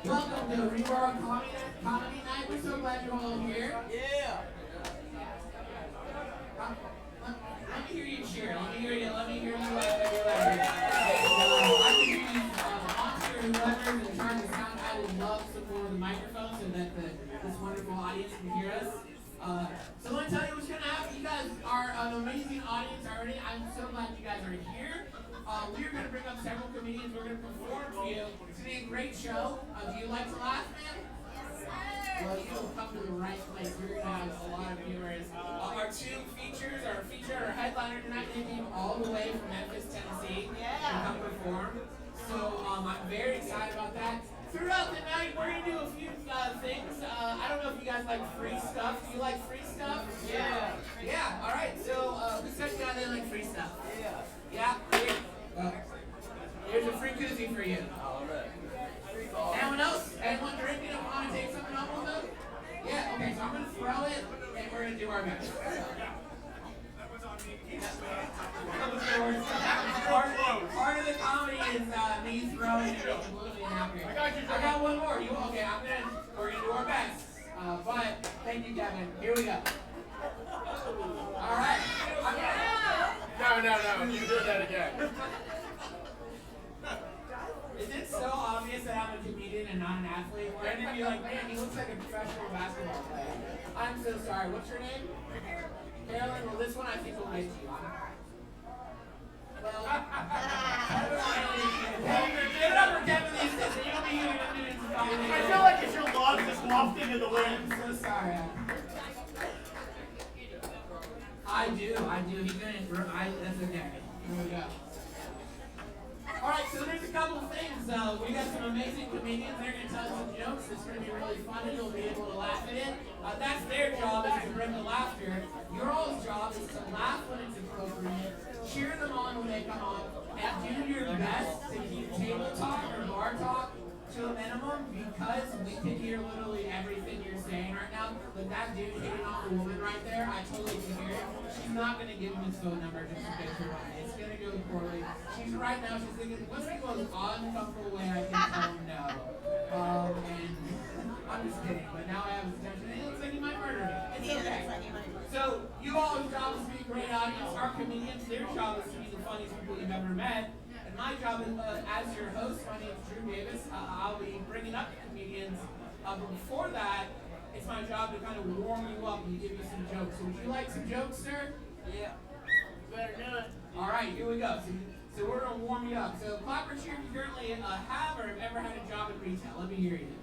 Welcome to Rebar Comedy Night. We're so glad you're all here. Yeah. Let me hear you cheer. Let me hear you laugh every letter. I can hear you, Monty or whoever's in charge of sound. I would love some more of the microphones so that this wonderful audience can hear us. So let me tell you what's going to happen. You guys are an amazing audience already. I'm so glad you guys are here. We're going to bring up several comedians. We're going to perform for you. It's going to be a great show. Do you like to laugh, man? Well, you'll come to the right place. We're going to have a lot of viewers. Our two features, our headliner tonight, they came all the way from Memphis, Tennessee to come perform. So I'm very excited about that. Throughout the night, we're going to do a few things. I don't know if you guys like free stuff. Do you like free stuff? Yeah. Yeah, all right. So who said you guys didn't like free stuff? Yeah. Yeah? Here's a free koozie for you. All right. Anyone else? Anyone drinking and want to take something home with them? Yeah, okay, so I'm going to throw it, and we're going to do our best. Part of the comedy is me throwing it completely inaccurate. I got one more. Okay, we're going to do our best. But, thank you, Kevin. Here we go. All right. No. You do that again. Is it so obvious that I'm a comedian and not an athlete? Where any of you like, man, he looks like a professional basketball player. I'm so sorry. What's your name? Carolyn. Well, this one I think will get you. Well, give it up for Kevin Lee. You'll be here in a minute. I feel like it's your log just wafted in the wind. I'm so sorry. I do. He's gonna. That's okay. Here we go. Alright, so there's a couple of things. We got some amazing comedians. They're going to tell us some jokes. It's going to be really fun and you'll be able to laugh at it. That's their job, is to bring the laughter. Your all's job is to laugh when it's appropriate, cheer them on when they come on, and do your best to keep table talk or bar talk to a minimum, because we can hear literally everything you're saying right now. But that dude hitting on the woman right there, I totally can hear it. She's not going to give him his phone number just to get her right. It's going to go poorly. She's right now, she's thinking, what's the most uncomfortable way I can tell him no? And I'm just kidding, but now I have his attention. And it looks like he might murder me. It's okay. So, you all's job is to be a great audience. Our comedians, their job is to be the funniest people you've ever met. And my job is, as your host, my name is Drew Davis. I'll be bringing up comedians. But before that, it's my job to kind of warm you up and give you some jokes. So would you like some jokes, sir? Yeah. You better do it. All right, here we go. So we're going to warm you up. So clap or cheer if you currently have or have ever had a job in retail. Let me hear you.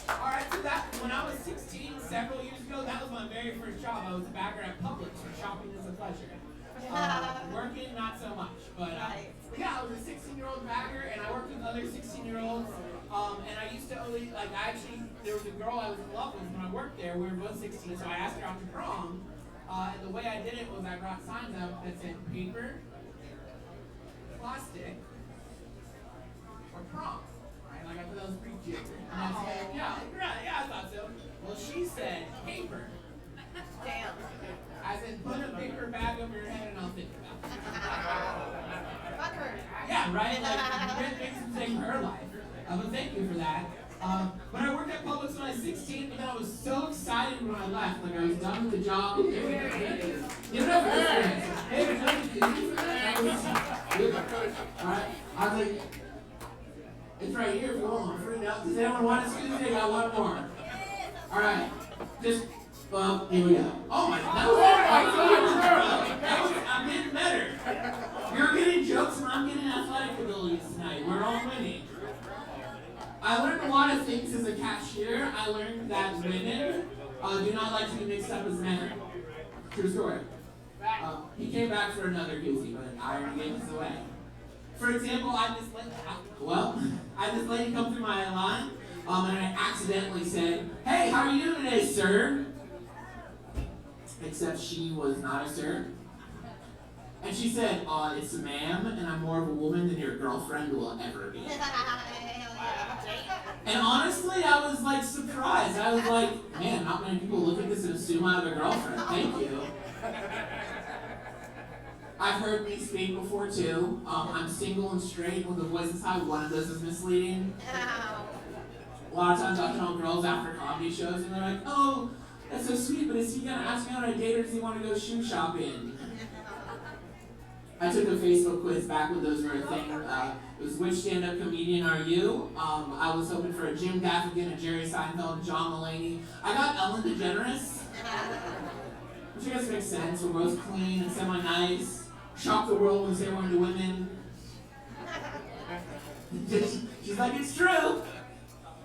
All right, so that when I was 16, several years ago, that was my very first job. I was a bagger at Publix for shopping is a pleasure. Working, not so much. But yeah, I was a 16-year-old bagger, and I worked with other 16-year-olds. And I used to always, there was a girl I was in love with when I worked there. We were both 16, so I asked her out to prom. And the way I did it was I brought signs out that said paper, plastic, or prom. Right? Like I thought that was pretty cute. And I said, yeah, I thought so. Well, she said paper. Damn. I said, put a paper bag over your head and I'll think about it. Fuck her. Yeah, right? Like, good things to save her life. But thank you for that. But I worked at Publix when I was 16, and then I was so excited when I left. Like, I was done with the job. You know what Hey, there's nothing to do for that. Alright? I was like, it's right here if you want. I'm freaking out. Does anyone want a scoop? I got one more. Alright. Just, well, here we go. Oh my God. I'm getting better. You're getting jokes and I'm getting athletic abilities tonight. We're all winning. I learned a lot of things as a cashier. I learned that women do not like to be mixed up as men. True story. He came back for another koozie, but I already gave this away. For example, I had this lady come through my line, and I accidentally said, "Hey, how are you doing today, sir?" Except she was not a sir. And she said, "It's a ma'am, and I'm more of a woman than your girlfriend will ever be." And honestly, I was like surprised. I was like, man, not many people look at this and assume I have a girlfriend. Thank you. I've heard me speak before too. I'm single and straight with a voice this high. One of those is misleading. A lot of times I'll tell girls after comedy shows and they're like, oh, that's so sweet, but is he going to ask me on a date or does he want to go shoe shopping? I took a Facebook quiz back when those were a thing. It was which stand-up comedian are you? I was hoping for a Jim Gaffigan, a Jerry Seinfeld, a John Mulaney. I got Ellen DeGeneres, which I guess makes sense. We're both clean and semi-nice. Shock the world when say we're into women. She's like, it's true.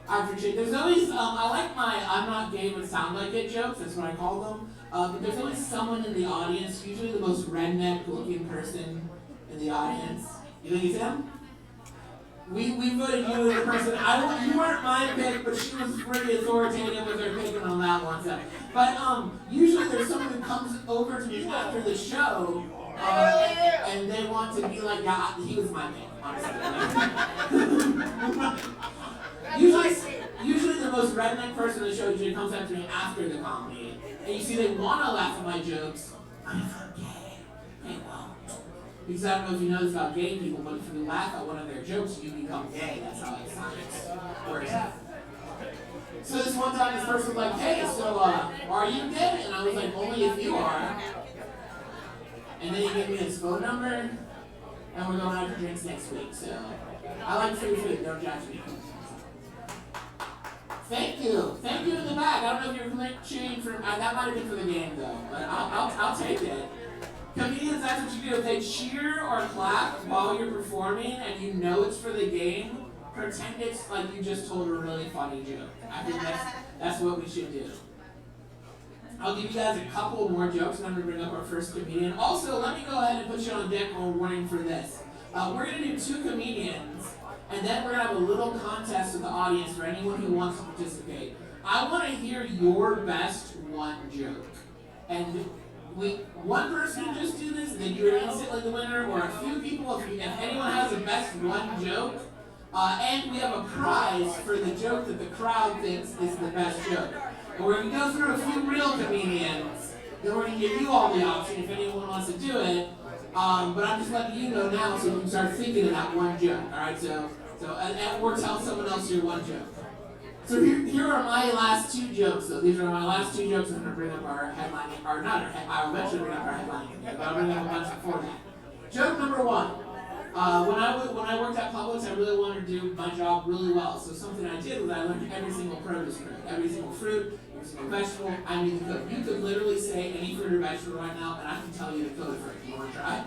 I appreciate it. There's always, I like my I'm not gay but sound like it jokes, that's what I call them. But there's always someone in the audience, usually the most redneck looking person in the audience. You think it's him? We voted you as a person. You weren't my pick, but she was pretty authoritative with her picking on that one. So. But usually there's someone who comes over to me after the show, and they want to be like, yeah, he was my pick, honestly. Usually the most redneck person in the show usually comes up to me after the comedy. And you see they want to laugh at my jokes. I'm gay. They won't. Because I don't know if you know this about gay people, but if you laugh at one of their jokes, you become gay. That's how it science works. So this one time, this person was like, hey, so are you gay? And I was like, only if you are. And then he gave me his phone number, and we're going out for drinks next week. So I like free food. Don't judge me. Thank you. Thank you in the back. I don't know if you're cheering for, that might have been for the game though, but I'll take it. Comedians, that's what you do. If they cheer or clap while you're performing and you know it's for the game, pretend it's like you just told a really funny joke. I think that's what we should do. I'll give you guys a couple more jokes and I'm going to bring up our first comedian. Also, let me go ahead and put you on deck while we're warning for this. We're going to do 2 comedians. And then we're going to have a little contest with the audience for anyone who wants to participate. I want to hear your best one joke. And one person can just do this, then you're instantly the winner, or a few people, if anyone has the best one joke. And we have a prize for the joke that the crowd thinks is the best joke. And we're going to go through a few real comedians. Then we're going to give you all the option if anyone wants to do it. But I'm just letting you know now so you can start thinking of that one joke. Alright, or tell someone else your one joke. So here are my last 2 jokes. So these are my last 2 jokes. I'm going to bring up our headline, or not our headline, I'll eventually bring up our headline, but I'll bring up a bunch before that. Joke number 1. When I worked at Publix, I really wanted to do my job really well. So something I did was I learned every single produce code, every single fruit, every single vegetable. I knew the code. You could literally say any fruit or vegetable right now, and I can tell you the code for it. You want to try?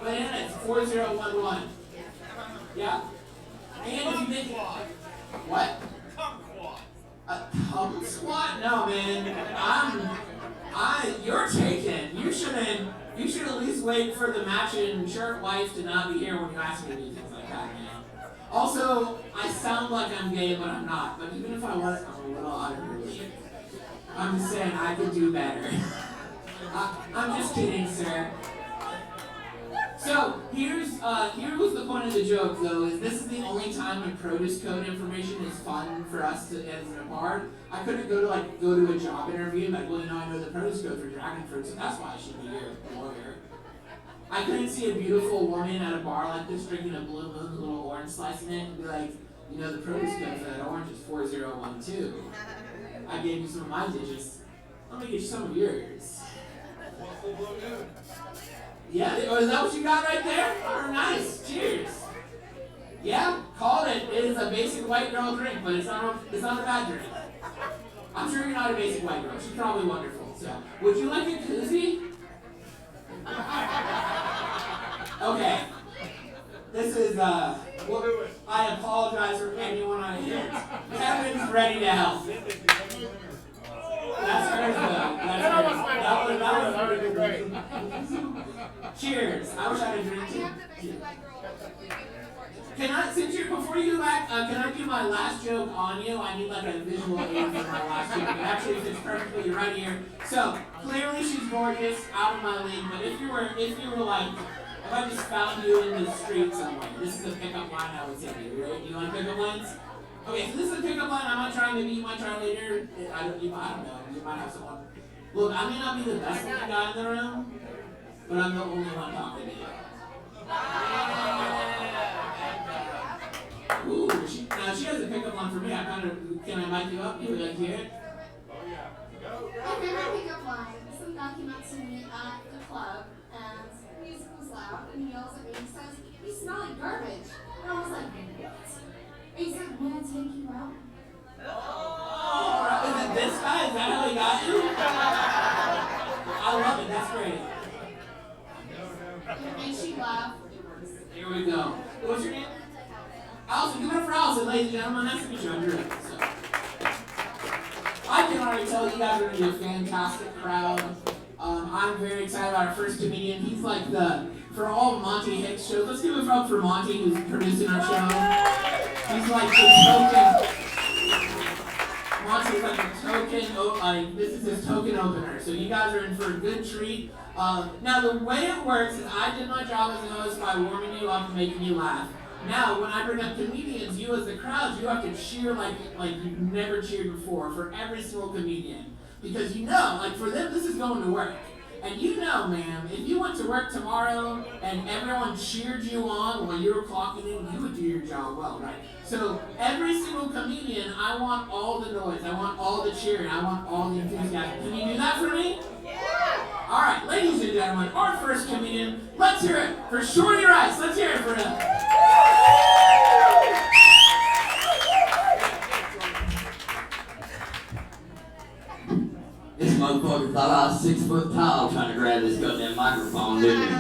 Bananas, 4011. Yeah? And if you think what? A kumquat? No, man. You're taken. You should at least wait for the matching shirt wife to not be here when you ask me to do things like that, man. Also, I sound like I'm gay, but I'm not. But even if I was, I'm a little out of your league. I'm just saying I could do better. I'm just kidding, sir. So here was the point of the joke, though, is this is the only time when produce code information is fun for us as a bar. I couldn't go to a job interview and be like, well, I know the produce code for dragon fruit, so that's why I should be here, lawyer. I couldn't see a beautiful woman at a bar like this drinking a Blue Moon with a little orange slice in it and be like, the produce code for that orange is 4012. I gave you some of my digits. Let me get you some of yours. Yeah, is that what you got right there? Oh, nice. Cheers. Yeah, called it. It is a basic white girl drink, but it's not a bad drink. I'm sure you're not a basic white girl. She's probably wonderful. So, would you like a koozie? Okay. This is I apologize for anyone I hit. Kevin's ready to help. That's hers though. That was great. Cheers. I wish I had a drink too. Before you go back, can I do my last joke on you? I need like a visual aid for my last joke. It actually fits perfectly right here. So, clearly she's gorgeous, out of my league, but if you were like, if I just found you in the street somewhere, this is a pickup line I would say to you, right? You like pickup lines? Okay, so this is a pickup line. I'm not trying to be, you might try later. I don't know. You might have someone. Look, I may not be the best looking guy in the room, but I'm the only one talking to you. Ooh, now she has a pickup line for me. Can I mic you up? You would like to hear it? Okay, my pickup line. Some guy came up to me at the club, and the music was loud, and he yells at me and says, "You smell like garbage." And I was like, "What?" And he said, "May I take you out?" Oh, is it this guy? Is that how he got you? I love it. That's great. It makes you laugh. Here we go. What's your name? Allison. Give it up for Allison, ladies and gentlemen. Nice to meet you. I'm Drew. So, I can already tell you guys are going to be a fantastic crowd. I'm very excited about our first comedian. He's like for all Monty Hicks shows. Let's give it up for Monty, who's producing our show. He's like the token. Monty's like a token, this is his token opener. So you guys are in for a good treat. Now the way it works is I did my job as a host by warming you up and making you laugh. Now when I bring up comedians, you as the crowd, you have to cheer like you've never cheered before for every single comedian. Because you know, like for them, this is going to work. And you know, ma'am, if you went to work tomorrow and everyone cheered you on while you were clocking in, you would do your job well, right? So every single comedian, I want all the noise, I want all the cheering, I want all the enthusiasm. Can you do that for me? Yeah! All right, ladies and gentlemen, our first comedian, let's hear it for Shorty Rice. Let's hear it for him. This motherfucker thought I was 6 foot tall trying to grab this goddamn microphone, didn't he?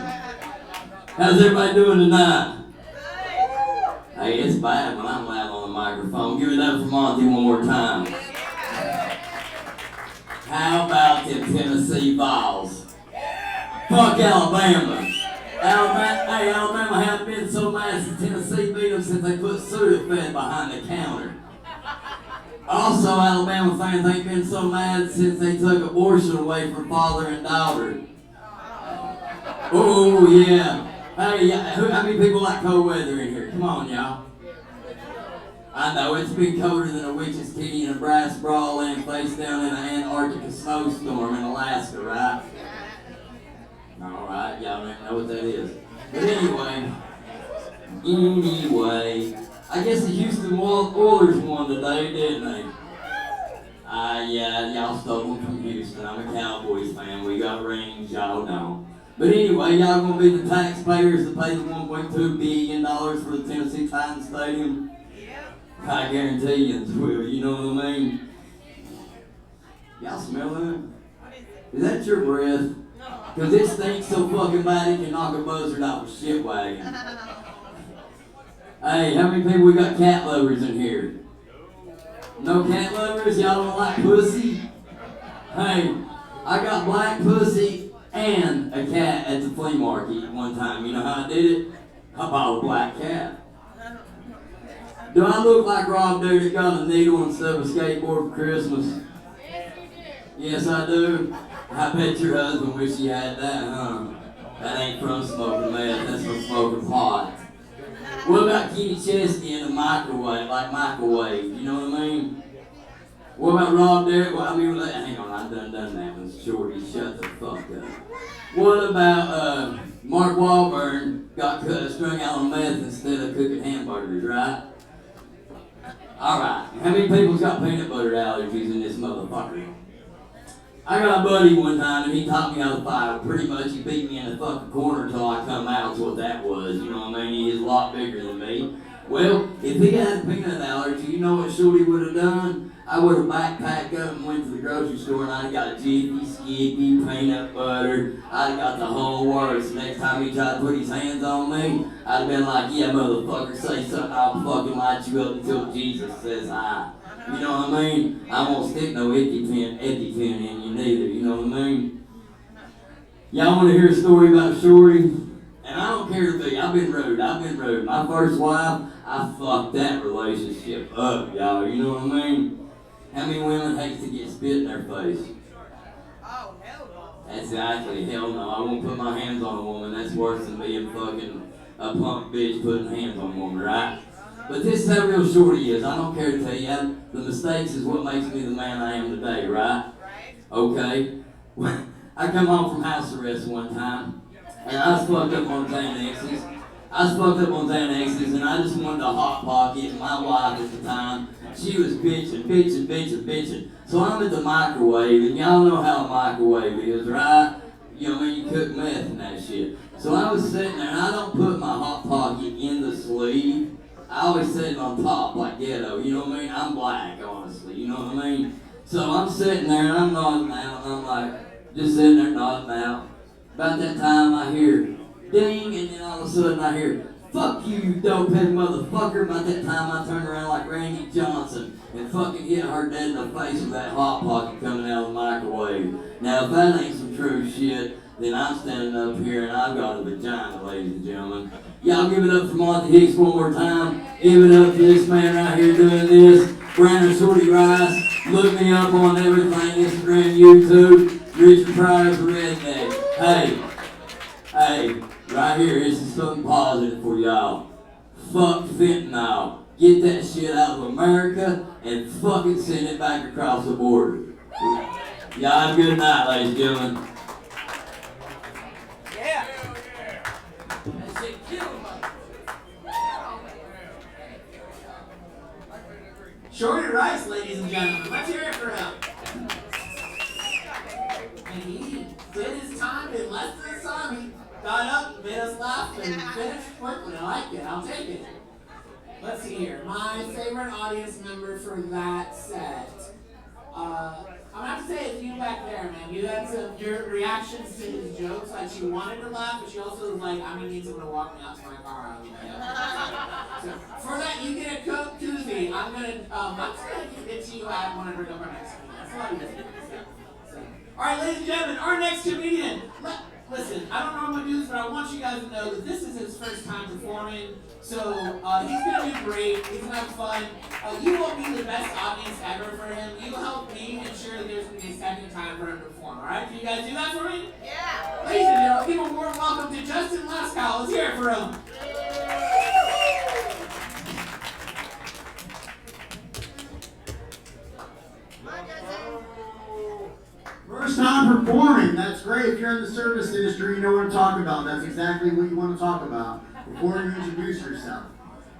How's everybody doing tonight? Hey, it's bad when I'm loud on the microphone. Give it up for Monty one more time. How about them Tennessee Vols? Fuck Alabama. Alabama haven't been so mad since Tennessee beat them since they put Sudafed behind the counter. Also, Alabama fans ain't been so mad since they took abortion away from father and daughter. Oh, yeah. Hey, how many people like cold weather in here? Come on, y'all. I know, it's been colder than a witch's kitty in a brass bra laying face down in an Antarctica snowstorm in Alaska, right? Alright, y'all don't know what that is. But anyway, I guess the Houston Oilers won today, didn't they? Yeah, y'all stole them from Houston. I'm a Cowboys fan. We got rings, y'all know. But anyway, y'all gonna be the taxpayers that pay the $1.2 billion for the Tennessee Titans Stadium? Yep. I guarantee you will, you know what I mean? Y'all smell that? Is that your breath? No. Because it stinks so fucking bad it can knock a buzzard off a shit wagon. Hey, how many people we got cat lovers in here? No cat lovers? Y'all don't like pussy? Hey, I got black pussy and a cat at the flea market one time. You know how I did it? I bought a black cat. Do I look like Rob Dude that got a needle instead of a skateboard for Christmas? Yes, I do. I bet your husband wish he had that, huh? That ain't from smoking meth, that's from smoking pot. What about Kenny Chesney in the microwave, like microwave, you know what I mean? What about Rob Derrick? Well, hang on, I done that one. Shorty, shut the fuck up. What about Mark Wahlberg got strung out on meth instead of cooking hamburgers, right? Alright, how many people's got peanut butter allergies in this motherfucker? I got a buddy one time and he taught me how to fight. Pretty much he beat me in the fucking corner until I come out. That's what that was. You know what I mean? He is a lot bigger than me. Well, if he had a peanut allergy, you know what Shorty would have done? I would have backpacked up and went to the grocery store and I'd have got Jiffy, Skippy, peanut butter. I'd have got the whole works. Next time he tried to put his hands on me, I'd have been like, yeah, motherfucker, say something. I'll fucking light you up until Jesus says hi. You know what I mean? I won't stick no EpiPen in you neither, you know what I mean? Y'all want to hear a story about Shorty? And I don't care to be, I've been rude. My first wife, I fucked that relationship up, y'all, you know what I mean? How many women hate to get spit in their face? Oh, hell no. Exactly, hell no. I won't put my hands on a woman. That's worse than being fucking a punk bitch putting hands on a woman, right? But this is how real Shorty is. I don't care to tell you. The mistakes is what makes me the man I am today, right? Right. Okay. I come home from house arrest one time. and I was fucked up on Xanaxes. And I just wanted a hot pocket. My wife at the time, she was bitching. So I'm at the microwave, and y'all know how a microwave is, right? You know, when you cook meth and that shit. So I was sitting there, and I don't put my hot pocket in the sleeve. I always set it on top, like ghetto, you know what I mean? I'm black, honestly, you know what I mean? So I'm sitting there, and I'm nodding out, and I'm like, just sitting there nodding out. About that time, I hear ding, and then all of a sudden I hear, fuck you, you dope-head motherfucker. About that time, I turned around like Randy Johnson and fucking hit her dead in the face with that hot pocket coming out of the microwave. Now, if that ain't some true shit, then I'm standing up here and I've got a vagina, ladies and gentlemen. Y'all give it up for Monty Hicks one more time. Give it up for this man right here doing this. Brandon Shorty Rice. Look me up on everything, Instagram, YouTube. Richard Pryor's Redneck. Hey, right here, this is something positive for y'all. Fuck fentanyl. Get that shit out of America and fucking send it back across the border. Y'all have a good night, ladies and gentlemen. Yeah. That shit killed me. Shorty Rice, ladies and gentlemen. Let's hear it for him. And he did his time in less than a song. He got up, made us laugh, and finished quickly. I like it. I'll take it. Let's see here. My favorite audience member for that set. I'm gonna have to say it's you back there, man. You had your reactions to his jokes. Like, she wanted to laugh, but she also was like, I'm gonna need someone to walk me out to my car on the way up. So for that, you get a Coke koozie. I'm just gonna give it to you at when I bring up our next comedian. That's a lot easier. So, all right, ladies and gentlemen, our next comedian. Listen, I don't normally do this, but I want you guys to know that this is his first time performing. So he's gonna do great. He's gonna have fun. You will be the best audience ever for him. You help me ensure that there's gonna be a second time for him to perform. All right? Can you guys do that for me? Yeah. Ladies and gentlemen, give a warm welcome to Justin Laskow. Let's hear it for him. First time performing, that's great. If you're in the service industry, you know what I'm talking about. That's exactly what you want to talk about before you introduce yourself.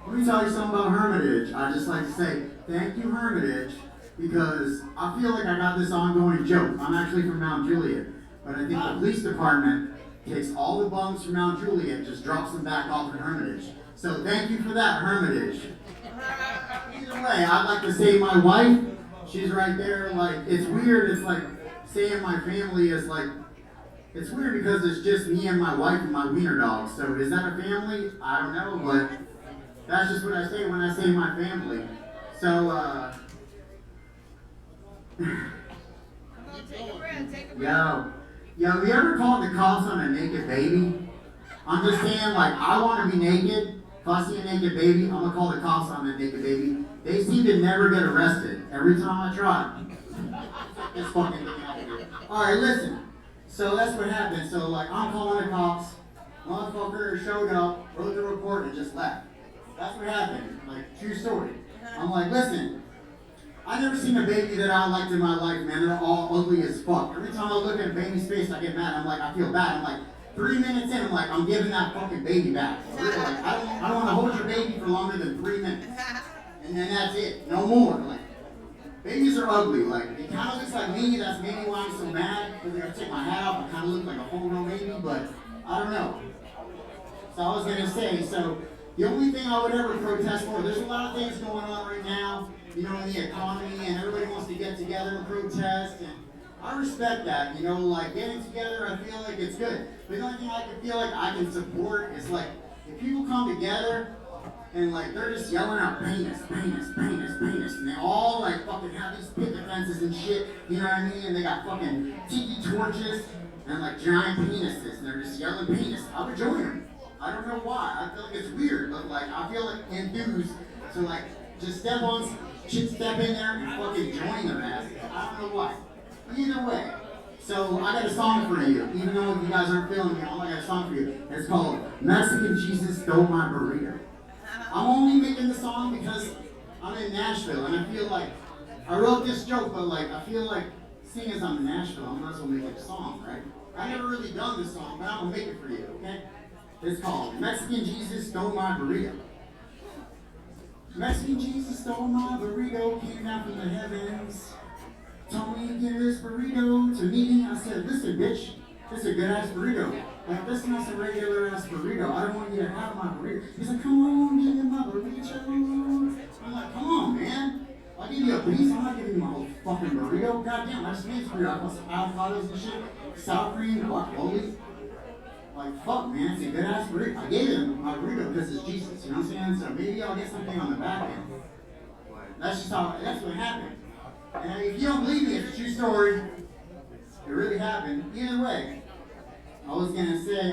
Let me tell you something about Hermitage. I just like to say, thank you, Hermitage, because I feel like I got this ongoing joke. I'm actually from Mount Juliet, but I think the police department takes all the bums from Mount Juliet and just drops them back off at Hermitage. So thank you for that, Hermitage. Either way, I'd like to say my wife, she's right there. Like, it's weird. It's like saying my family is like, it's weird because it's just me and my wife and my wiener dog. So is that a family? I don't know, but that's just what I say when I say my family. So, Take a breath. Yo, you ever called the cops on a naked baby? I'm just saying, like, I want to be naked. If I see a naked baby, I'm going to call the cops on that naked baby. They seem to never get arrested every time I try. It's fucking thing out here. Alright, listen. So that's what happened. So, like, I'm calling the cops. Motherfucker showed up, wrote the report, and just left. That's what happened. Like, true story. I'm like, listen. I've never seen a baby that I liked in my life, man. They're all ugly as fuck. Every time I look at a baby's face, I get mad. I'm like, I feel bad. I'm like, 3 minutes in, I'm like, I'm giving that fucking baby back. For real. Like, I don't want to hold your baby for longer than 3 minutes. And then that's it. No more. Like, babies are ugly. Like, it kind of looks like me. That's maybe why I'm so mad. Because I gotta take my hat off. I kind of look like a full-grown baby, but I don't know. So I was gonna say, so the only thing I would ever protest for, there's a lot of things going on right now, you know, in the economy, and everybody wants to get together and protest, and I respect that, you know, like getting together, I feel like it's good. But the only thing I can feel like I can support is like, if people come together and like they're just yelling out penis, and they all like fucking have these picket fences and shit, you know what I mean? And they got fucking tiki torches and like giant penises, and they're just yelling penis. I would join them. I don't know why. I feel like it's weird, but like I feel like enthused to like just step in there and fucking join their ass. I don't know why. Either way. So I got a song for you. Even though you guys aren't feeling me, I got a song for you. It's called Mexican Jesus Stole My Burrito. I'm only making the song because I'm in Nashville and I feel like I wrote this joke, but like I feel like seeing as I'm in Nashville, I might as well make it a song, right? I've never really done this song, but I'm gonna make it for you, okay? It's called Mexican Jesus Stole My Burrito. Mexican Jesus stole my burrito, came down from the heavens. Told me to give this burrito to me. I said, listen, bitch, this is a good ass burrito. Like, this is not some regular ass burrito. I don't want you to have my burrito. He's like, come on, give me my burrito. I'm like, come on, man. I'll give you a piece. I'm not giving you my whole fucking burrito. Goddamn, I just made this burrito. I put some avocados and shit, sour cream, guacamole. Like, fuck, man, it's a good ass burrito. I gave him my burrito because it's Jesus, you know what I'm saying? So maybe I'll get something on the back end. That's just how, that's what happened. And if you don't believe me, it's a true story. It really happened. Either way, I was gonna say, I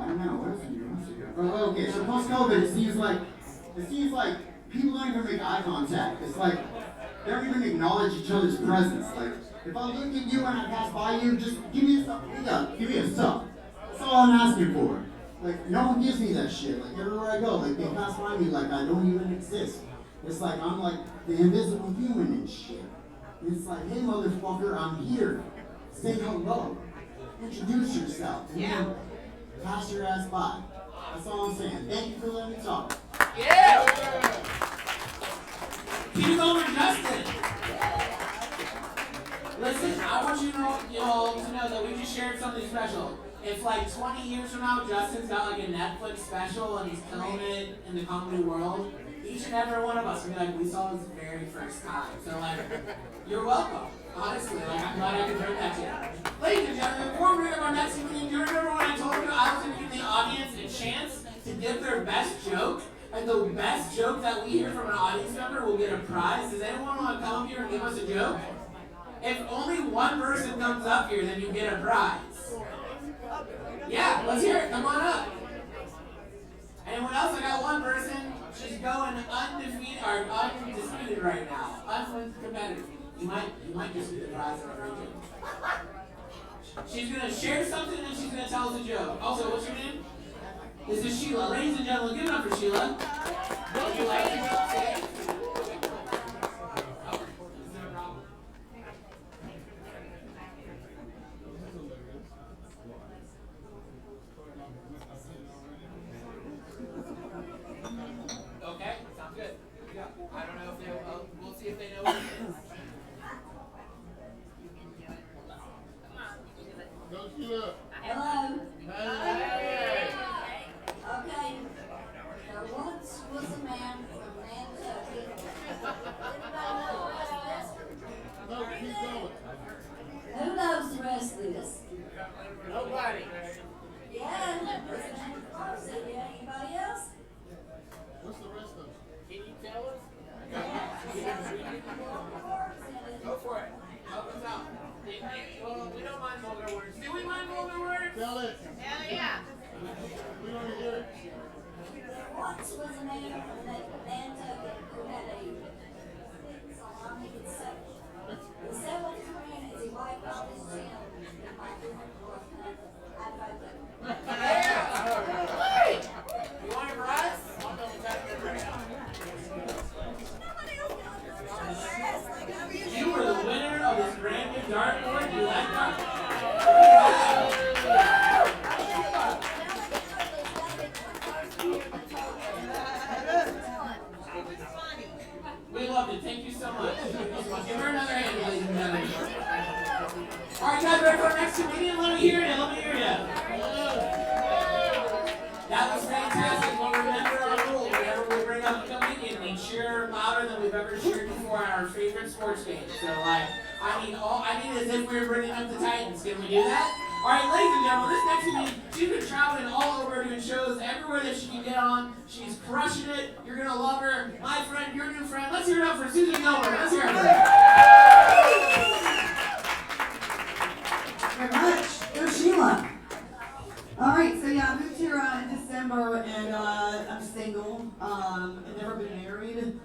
don't know, what else did you want to do? Oh, okay, so post-COVID, it seems like people don't even make eye contact. It's like, they don't even acknowledge each other's presence. Like, if I look at you and I pass by you, just give me a sup. Yeah, give me a sup. That's all I'm asking for. Like, no one gives me that shit. Like, everywhere I go, like, they pass by me like I don't even exist. It's like I'm like the invisible human and shit. And it's like, hey, motherfucker, I'm here. Say hello. Introduce yourself. And then pass your ass by. That's all I'm saying. Thank you for letting me talk. Yeah! Keep it going, Justin. Listen, I want you all to know that we just shared something special. If like 20 years from now, Justin's got like a Netflix special and he's killing it in the comedy world, each and every one of us will be like, we saw this very first time. So like, you're welcome. Honestly, like I'm glad I could bring that to you. Ladies and gentlemen, before we bring up our next comedian, do you remember when I told you I was going to give the audience a chance to give their best joke? And the best joke that we hear from an audience member will get a prize. Does anyone want to come up here and give us a joke? If only one person comes up here, then you get a prize. Yeah, let's hear it. Come on up. Anyone else? I got one person. She's going undefeated or undisputed right now. Uncompetitive. You might just get the prize in our region. She's gonna share something and she's gonna tell us a joke. Also, what's your name? This is Sheila. Ladies and gentlemen, give it up for Sheila. Would you like to say it? Okay, sounds good. Yeah. I don't know if they'll, we'll see if they know what it is. Hello. Hey. Okay. There once was a man from Nantucket. No, keep going. Who knows the rest of this? Nobody. Yeah, yeah, anybody else? What's the rest of it? Can you tell us? Go for it. Help us out. Well, we don't mind vulgar words. Do we mind vulgar words? Tell it. Hell yeah. We want to hear it. Once was a man from Nantucket who had a the seventh man as he wiped off his chin. Hey! You want a prize? You were the winner of this brand new dartboard. You like that? We loved it. Thank you so much. Give her another hand, ladies and gentlemen. All right, guys, ready for our next comedian? Let me hear it. Let me hear you. That was fantastic. Well, remember our rule. Whenever we bring up a comedian, we cheer louder than we've ever cheered before at our favorite sports game. So, like, I need as if we were bringing up the Titans. Can we do that? All right, ladies and gentlemen, this next comedian, she's been traveling all over doing shows everywhere that she can get on. She's crushing it. You're going to love her. My friend, your new friend. Let's hear it up for Susan Gilbert. Let's hear it for her. Very much. Go Sheila. All right, so yeah, I moved here in December, and I'm single. I've never been married,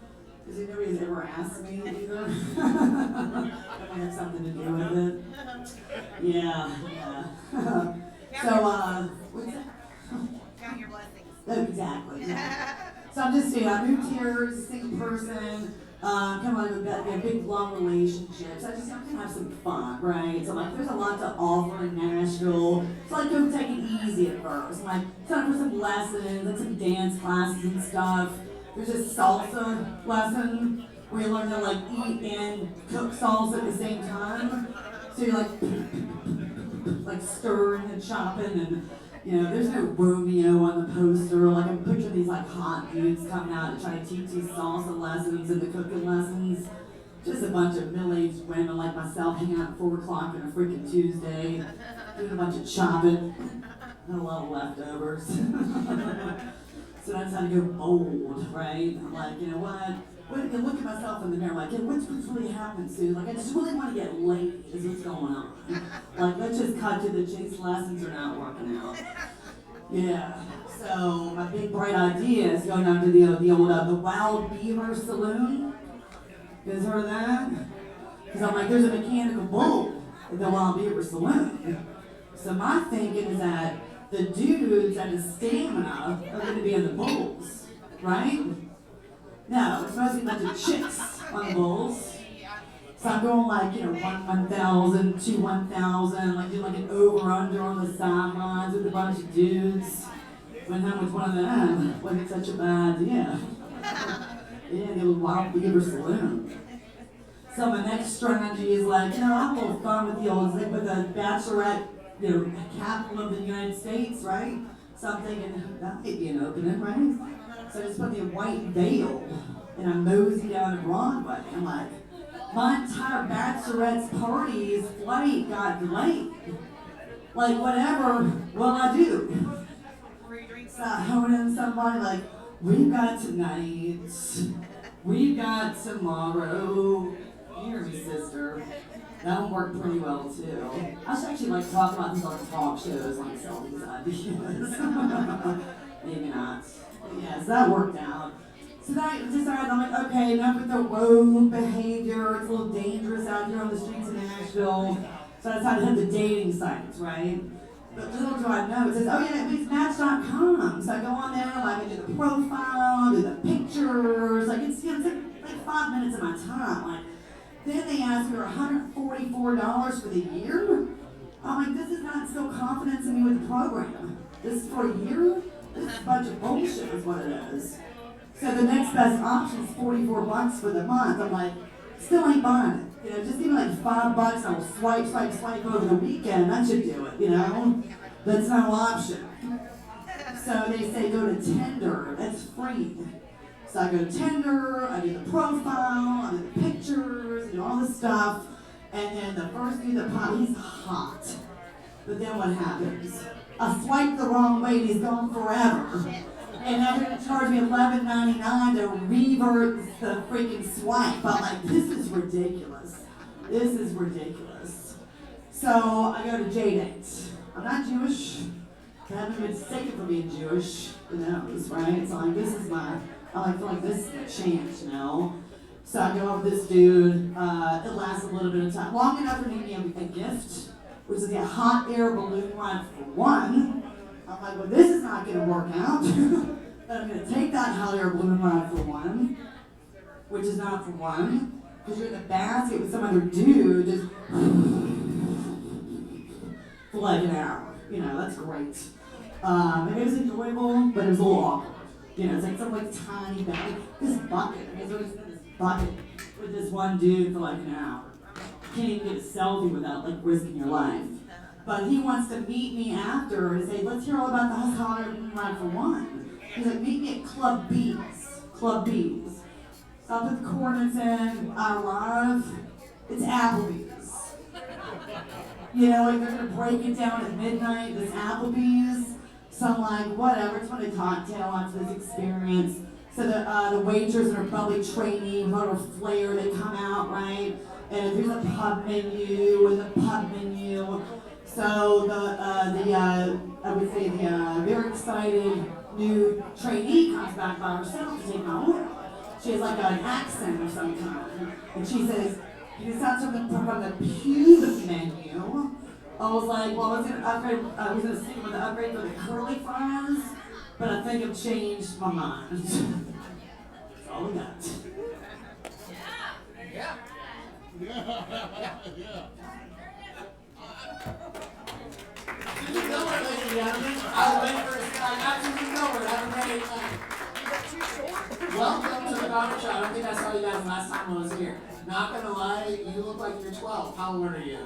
because nobody's ever asked me either. That might have something to do with it. Yeah. So, what's that? Count your blessings. Exactly. Yeah. So I'm just, I moved here as a single person, Kind of like a big long relationships. I just want to have some fun, right? So like, there's a lot to offer in Nashville. So like, go take it easy at first. Like, sign up for some lessons, like some dance classes and stuff. There's this salsa lesson where you learn to like eat and cook salsa at the same time. So you're like stirring and chopping and. You know, there's no Romeo on the poster. Like, I'm picturing these like hot dudes coming out and trying to teach these salsa lessons and the cooking lessons. Just a bunch of middle-aged women like myself hanging out at 4 o'clock on a freaking Tuesday, doing a bunch of chopping, and a lot of leftovers. So that's how to go bold, right? I'm like, you know what? I look at myself in the mirror like, what's really happening, Sue? Like, I just really want to get laid is what's going on. Like, let's just cut to the chase. Lessons are not working out. Yeah. So my big bright idea is going down to the Wild Beaver Saloon. You guys heard of that? Because I'm like, there's a mechanical bull at the Wild Beaver Saloon. So my thinking is that the dudes that have stamina are going to be in the bulls, right? No, it's mostly a bunch of chicks on the bulls. So I'm going like, 1,000, 2 1,000, like do like an over-under on the sidelines with a bunch of dudes. Went home with one of them. Wasn't such a bad idea. Yeah, the Wild Beaver Saloon. So my next strategy is like, I have a little fun with the old, like with the bachelorette, capital of the United States, right? So I'm thinking, that might be an opening, right? So I just put the white veil and I mosey down to Broadway. I'm like, my entire bachelorette's party's flight got delayed. Like, whatever will I do? So I hone in somebody like, we've got tonight, we've got tomorrow. You hear me, sister. That one worked pretty well too. I should actually like talk about these on talk shows, like sell these ideas. Maybe not. Yeah, so that worked out. So then I decided, I'm like, okay, enough with the rogue behavior. It's a little dangerous out here on the streets of Nashville. So I decided to hit the dating sites, right? But little do I know, it says, oh yeah, it's Match.com. So I go on there, like I do the profile, do the pictures, like it's like 5 minutes of my time. Like, then they ask me for $144 for the year. I'm like, this is not instill confidence in me with the program. This is for a year? This is a bunch of bullshit is what it is. So the next best option is $44 for the month. I'm like, still ain't buying it. Just give me like $5 and I'll swipe over the weekend. That should do it, That's no option. So they say go to Tinder. That's free. So I go to Tinder, I do the profile, I do the pictures, I do all this stuff. And then the first dude that pops, he's hot. But then what happens? I swipe the wrong way and he's gone forever. And now they're going to charge me $11.99 to revert the freaking swipe. I'm like, this is ridiculous. This is ridiculous. So I go to J-Dates. I'm not Jewish. I haven't been mistaken for being Jewish. Who knows, right? So like, this is I feel like this is my chance, So I go over this dude. It lasts a little bit of time. Long enough for me to give me a gift, which is a hot air balloon ride for one. I'm like, well, this is not going to work out. But I'm going to take that hot air balloon ride for one, which is not for one, because you're in the basket with some other dude just for like an hour. That's great. It was enjoyable, but it was a little awkward. It's like some like tiny bag. This bucket. I was always in this bucket with this one dude for like an hour. Can't even get a selfie without like risking your life. But he wants to meet me after and say, let's hear all about the hot air balloon ride for one. He's like, meet me at Club B's. Club B's. So I put the coordinates in. I arrive. It's Applebee's. Like they're gonna break it down at midnight. This Applebee's. So I'm like, whatever, just want a cocktail after this experience. So the waitress and her bubbly trainee, with her flair, they come out, right? And there's a pub menu and the pub menu. So I would say the very excited new trainee comes back by herself to take my order. She has like an accent of some kind. And she says, you just have something from the pube menu. I was like, well, I was gonna stick with the upgrade for the curly fries, but I think I've changed my mind. That's all we got. Yeah. Susan Gilbert, ladies and gentlemen. I went for I got Susan Gilbert. Have a great night. Welcome to the coffee shop. I don't think I saw you guys last time I was here. Not gonna lie, you look like you're 12. How old are you?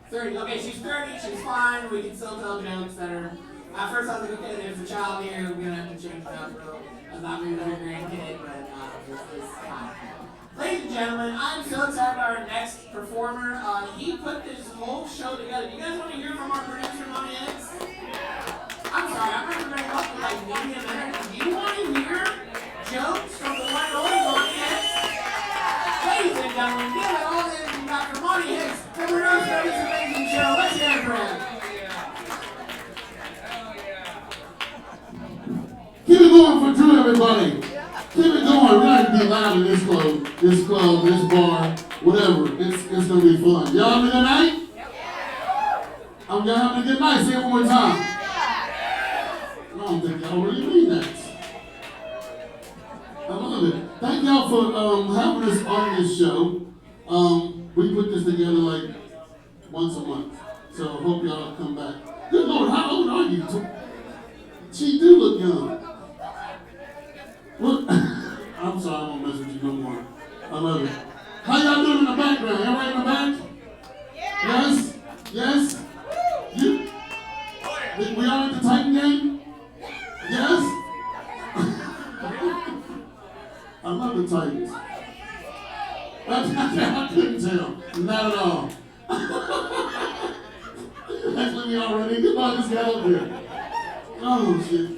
30. Okay, she's 30. She's fine. We can still tell jokes that are. At first, I was like, okay, there's a child here. We're gonna have to change it up. I thought maybe it was your grandkid, but this is fine. Ladies and gentlemen, I'm so excited about our next performer. He put this whole show together. You guys want to hear from our producer, Monty Hicks? I'm sorry, I'm not very up with like media energy. Do you want to hear jokes from the one and only Monty Hicks? Ladies and gentlemen, give it all the energy back for Monty Hicks, the producer of this amazing show. Let's hear it for him. Keep it going for Drew, everybody. Keep it going. We're not going to be loud in this club, this bar, whatever. It's going to be fun. Y'all having a good night? I'm y'all having a good night. Say it one more time. I don't think y'all really mean that. I love it. Thank y'all for having us on this show. We put this together like once a month. So hope y'all come back. Good Lord, how old are you? She do look young. Look, I'm sorry, I won't mess with you no more. I love it. How y'all doing in the background? Y'all right in the back? Yes? Yes? You? We all at the Titan game? Yes? I love the Titans. I couldn't tell. Not at all. Actually, we already. Come on, let's get up here. Oh, shit.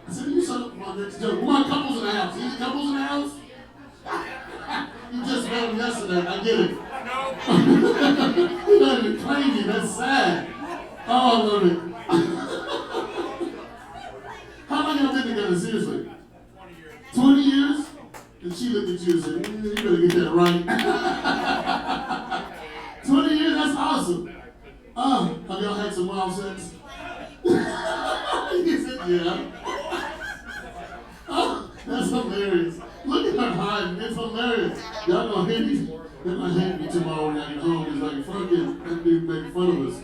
I said, you shut up for my next joke. Where my couples in the house? Any couples in the house? You just met them yesterday. I get it. You're not even claiming. That's sad. Oh, I love it. How long y'all been together? Seriously? 20 years? And she looked at you and said, you better get that right. 20 years? That's awesome. Have y'all had some wild sex? He said, yeah. Oh, that's hilarious. Look at her hiding. It's hilarious. Y'all gonna hit me. They're gonna hit me tomorrow when I get home. It's like, fucking, that dude making fun of us.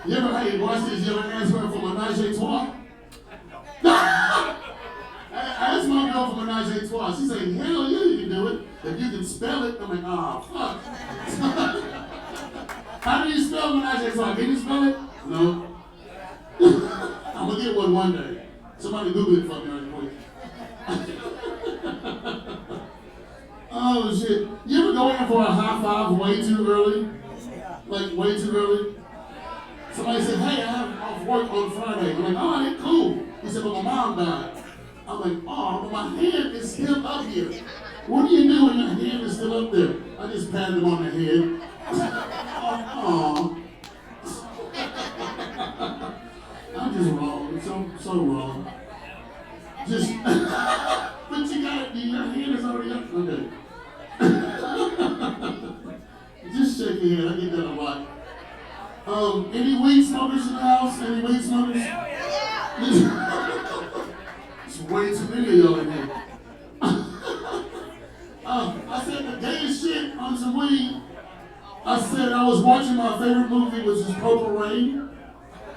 You ever, hey, watch this. You ever ask her for menage a trois? I asked my girl for menage a trois. She said, hell yeah, you can do it. If you can spell it, I'm like, oh, fuck. How do you spell menage a trois? Can you spell it? No. I'm gonna get one day. Somebody Google it for me right quick. Oh shit. You ever go in for a high five way too early? Like way too early? Somebody said, hey, I have off work on Friday. I'm like, all right, cool. He said, but my mom died. I'm like, oh, but my hand is still up here. What do you do when your hand is still up there? I just patted him on the head. Oh. I'm just wrong. So wrong. Just, but you got it. Your hand is already up. Okay. Just shake your head. I get that a lot. Any weed smokers in the house? Any weed smokers? Hell yeah. It's way too many of y'all in here. I said the gayest shit on some weed. I said I was watching my favorite movie, which is Purple Rain.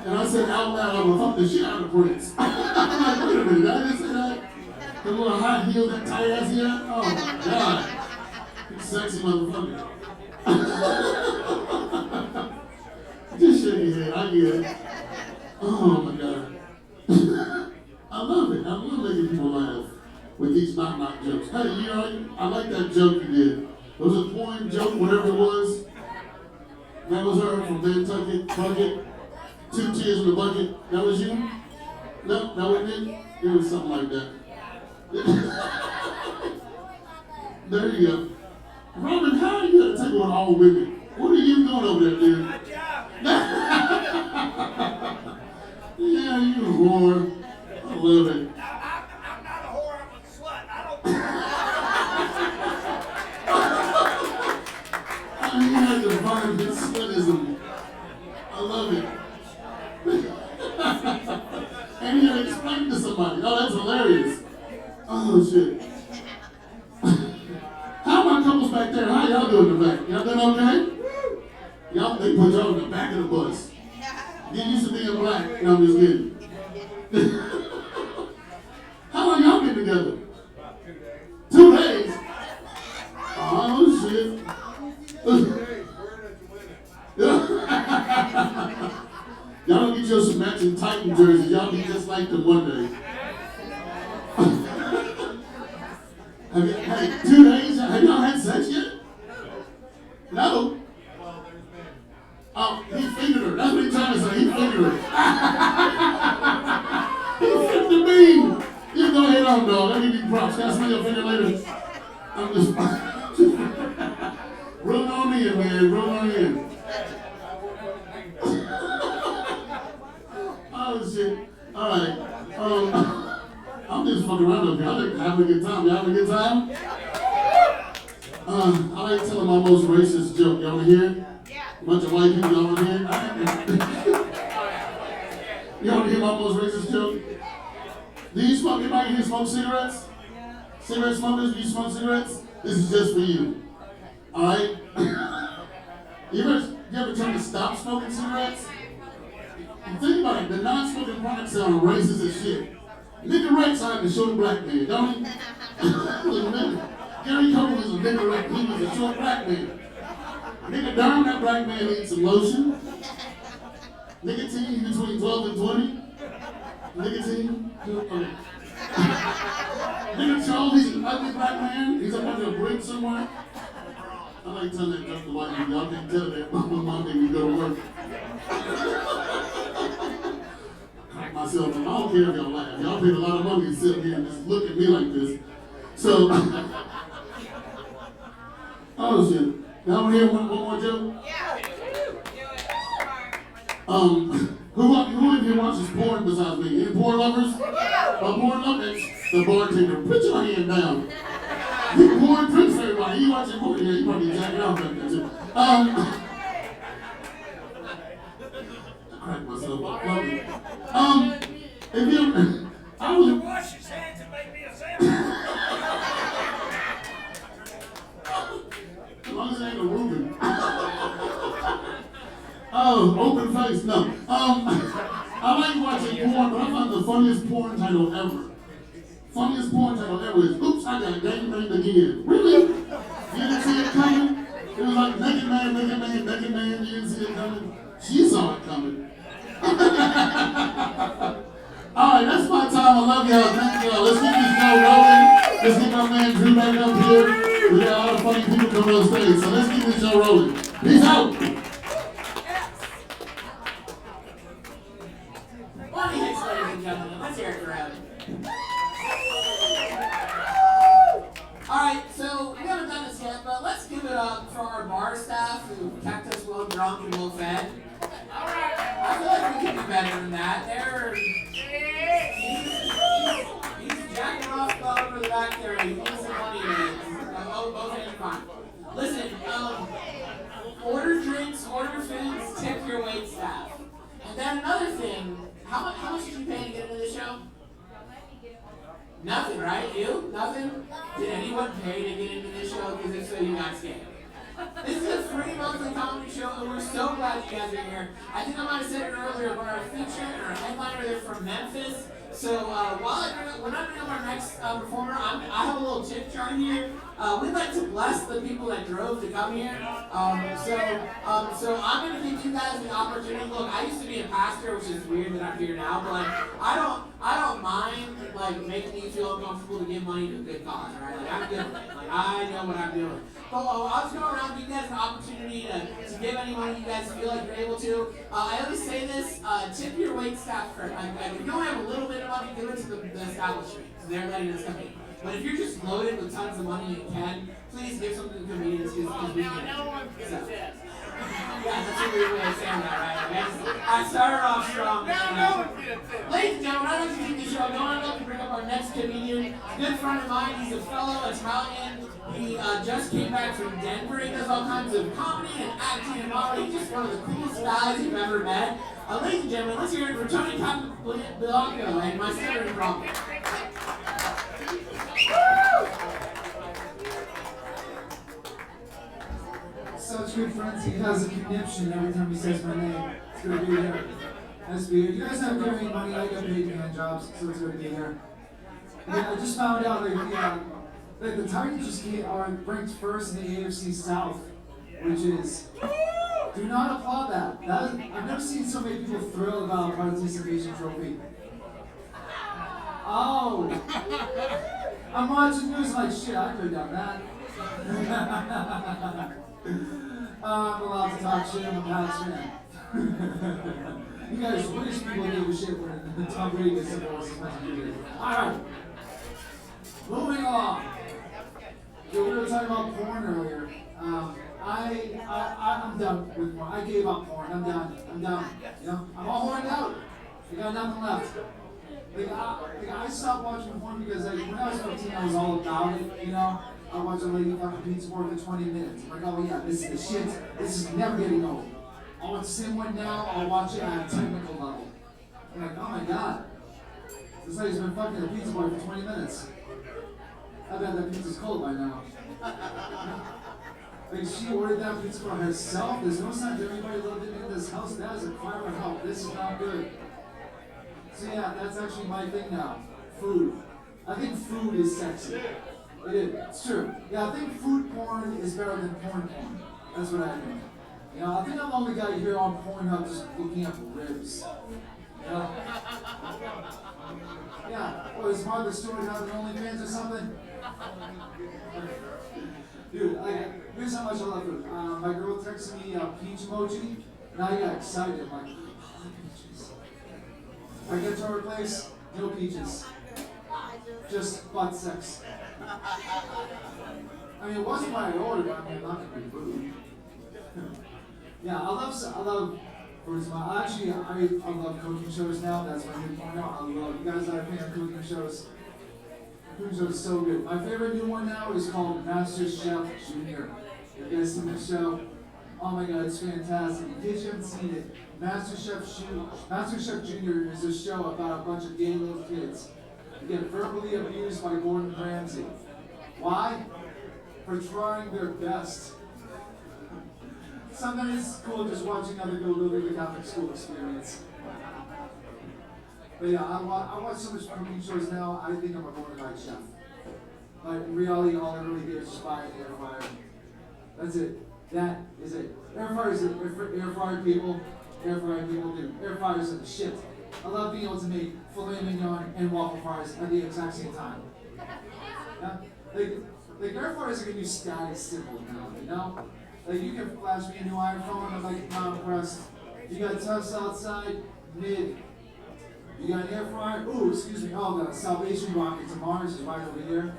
And I said out loud, I would fuck the shit out of Prince. I'm like, wait a minute, did I just say that? The little high heel, that tight ass heel? Oh my God. You sexy motherfucker. Just shake your head, I get it. Oh my God. I love it. I love making people laugh with these knock-knock jokes. Hey, you know, I like that joke you did. It was a poem joke, whatever it was. That was her from Nantucket, Bucket. 2 tears in the bucket. That was you? No, that wasn't it? It was something like that. There you go. Robin, how are you going to take on all women? What are you doing over there, dude? My job. Yeah, you a whore. I love it. I'm not a whore, I'm a slut. You had to find this slutism. I love it. And you explain to somebody. Oh, that's hilarious. Oh, shit. No, I'm just kidding. How long y'all been together? 2 days. Oh, shit. Y'all don't get you some matching Titan jerseys. Y'all be just like them one day. Hey, 2 days? Have y'all had sex yet? No. Oh, he fingered her. That's what he's trying to say. He fingered her. He fingered the bean. You go ahead on, dog. Let me be props. Can I smell your finger later? I'm just rolling on in, man. Rolling on in. Oh, shit. All right. I'm just fucking around up here. I like having a good time. Y'all having a good time? I like telling my most racist joke. Y'all wanna hear it? A bunch of white people, y'all wanna hear it? You wanna hear my most racist joke? Do you smoke? Anybody here smoke cigarettes? Cigarette smokers, do you smoke cigarettes? This is just for you. Alright? You ever try to stop smoking cigarettes? Think about it, the non-smoking products sound racist as shit. Nigga Rex out the short black man, don't he? Gary Cole is a nigga Rex, he was a short black man. Nigga down that black man needs some lotion. Nicotine between 12 and 20. Nicotine. Nigga Charles, he's an ugly black man. He's up under a bridge somewhere. I like telling that joke to white people. Y'all can't tell that Monday when you go to work. Crack myself. I don't care if y'all laugh. Y'all paid a lot of money to sit here and just look at me like this. So, oh shit. Y'all want to hear one more joke? Yeah. Who in here watches porn besides me? Any porn lovers? Yeah. Porn lovers? The bartender. Put your hand down. You porn tricks everybody. You watching porn? Yeah, you probably jacking off like that too. I cracked myself up. If you, I was. Wash his hands and make me a sandwich. As long as it ain't a Reuben. Oh, open face, no. I like watching porn, but I found the funniest porn title ever. Funniest porn title ever is, oops, I got gangbanged again. Really? You didn't see it coming? It was like naked man, naked man, naked man, you didn't see it coming? She saw it coming. Alright, that's my time. I love y'all. Thank y'all. Let's keep this show rolling. Let's get my man Drew back up here. We got a lot of funny people coming on stage, so let's keep this show rolling. Peace out. Monty Hicks, ladies and gentlemen. Let's hear it for him. Alright, so we haven't done this yet, but let's give it up for our bar staff who kept us well drunk and well fed. I feel like we can do better than that. He's jacking off all over the back there. He's putting some money in. Both hands fine. Listen, order drinks, order foods, tip your wait staff. And then another thing, how much did you pay to get into the show? Nothing, right? You? Nothing? Did anyone pay to get into this show? Because if so, you got scammed. This is a free monthly comedy show, and we're so glad you guys are here. I think I might have said it earlier, but our feature and our headliner, they're from Memphis. So when I bring up our next performer, I have a little tip jar here. We'd like to bless the people that drove to come here. So I'm going to give you guys the opportunity. Look, I used to be a pastor, which is weird that I'm here now, but I don't mind making you feel uncomfortable to give money to a good cause, right? I'm good with it. I know what I'm doing. But I'll just go around and give you guys an opportunity to give any money you guys feel like you're able to. I always say this, tip your wait staff first. If you only have a little bit of money, give it to the establishment. So they're letting us come in. But if you're just loaded with tons of money and can, please give something to the comedians because we can. Yeah, that's a weird way of saying that, right? I started off strong. Ladies and gentlemen, I'd like to keep the show going. I'd like to bring up our next comedian. A good friend of mine. He's a fellow Italian. He just came back from Denver. He does all kinds of comedy and acting and modeling. He's just one of the coolest guys you've ever met. Ladies and gentlemen, let's hear it for Tony Capobianco and my sister in Brooklyn. Such good friends, he has a conniption every time he says my name. It's gonna be there. Nice to be here. You guys have given me money. I got paid hand jobs, so it's good to be here. Yeah, I just found out the Titans just are ranked first in the AFC South, which is, do not applaud that. I've never seen so many people thrilled about a participation trophy. Oh, I'm watching news like shit. I could have done that. I'm allowed to talk shit. I'm a Pats fan. You guys, British people give a shit when Tom Brady gets divorced as much as you do. Alright. Moving on. So we were talking about porn earlier. I'm done with porn. I gave up porn. I'm done. You know, I'm all horned out. I got nothing left. I stopped watching porn because when I was 15, I was all about it, you know. I watch a lady fucking pizza board for 20 minutes. I'm like, oh yeah, this is the shit. This is never getting old. I'll watch the same one now, I'll watch it at a technical level. I'm like, oh my god. This lady's been fucking a pizza boy for 20 minutes. I bet that pizza's cold by now. Like, she ordered that pizza for herself. There's no sign of anybody living in this house. That is a cry for help. This is not good. So yeah, that's actually my thing now. Food. I think food is sexy. It is. It's true. Yeah, I think food porn is better than porn. That's what I think. You know, I think I'm the only guy here on Pornhub just looking up ribs. You know? Yeah. What, is Martha Stewart having OnlyFans or something? Dude, here's how much I love food. My girl texted me a peach emoji, and I got excited. I'm like, oh, peaches. I get to her place, no peaches. Just butt sex. I mean, it wasn't what I ordered, but I mean, I'm not gonna be rude. Yeah, I love fruits. Actually, I love cooking shows now. That's my new porno. I love you guys that are fans of cooking shows. Cooking shows is so good. My favorite new one now is called Master Chef Junior. Have you guys seen this show? Oh my god, it's fantastic. In case you haven't seen it, Master Chef Junior is a show about a bunch of gay little kids who get verbally abused by Gordon Ramsay. Why? For trying their best. Sometimes it's cool just watching other go live the Catholic school experience. But yeah, I watch so much cooking shows now, I think I'm a bona fide chef. But in reality, all I really do is just buy an air fryer. That's it. That is it. Air fryers are air fryer people. Air fryer people do. Air fryers are the shit. I love being able to make filet mignon and waffle fries at the exact same time. Yeah? Like air fryers are gonna do static simple now, you know? Like, you can flash me a new iPhone, I'm like, not impressed. You got toast outside, mid. You got an air fryer, ooh, excuse me, oh, the Salvation rocket to Mars is right over here.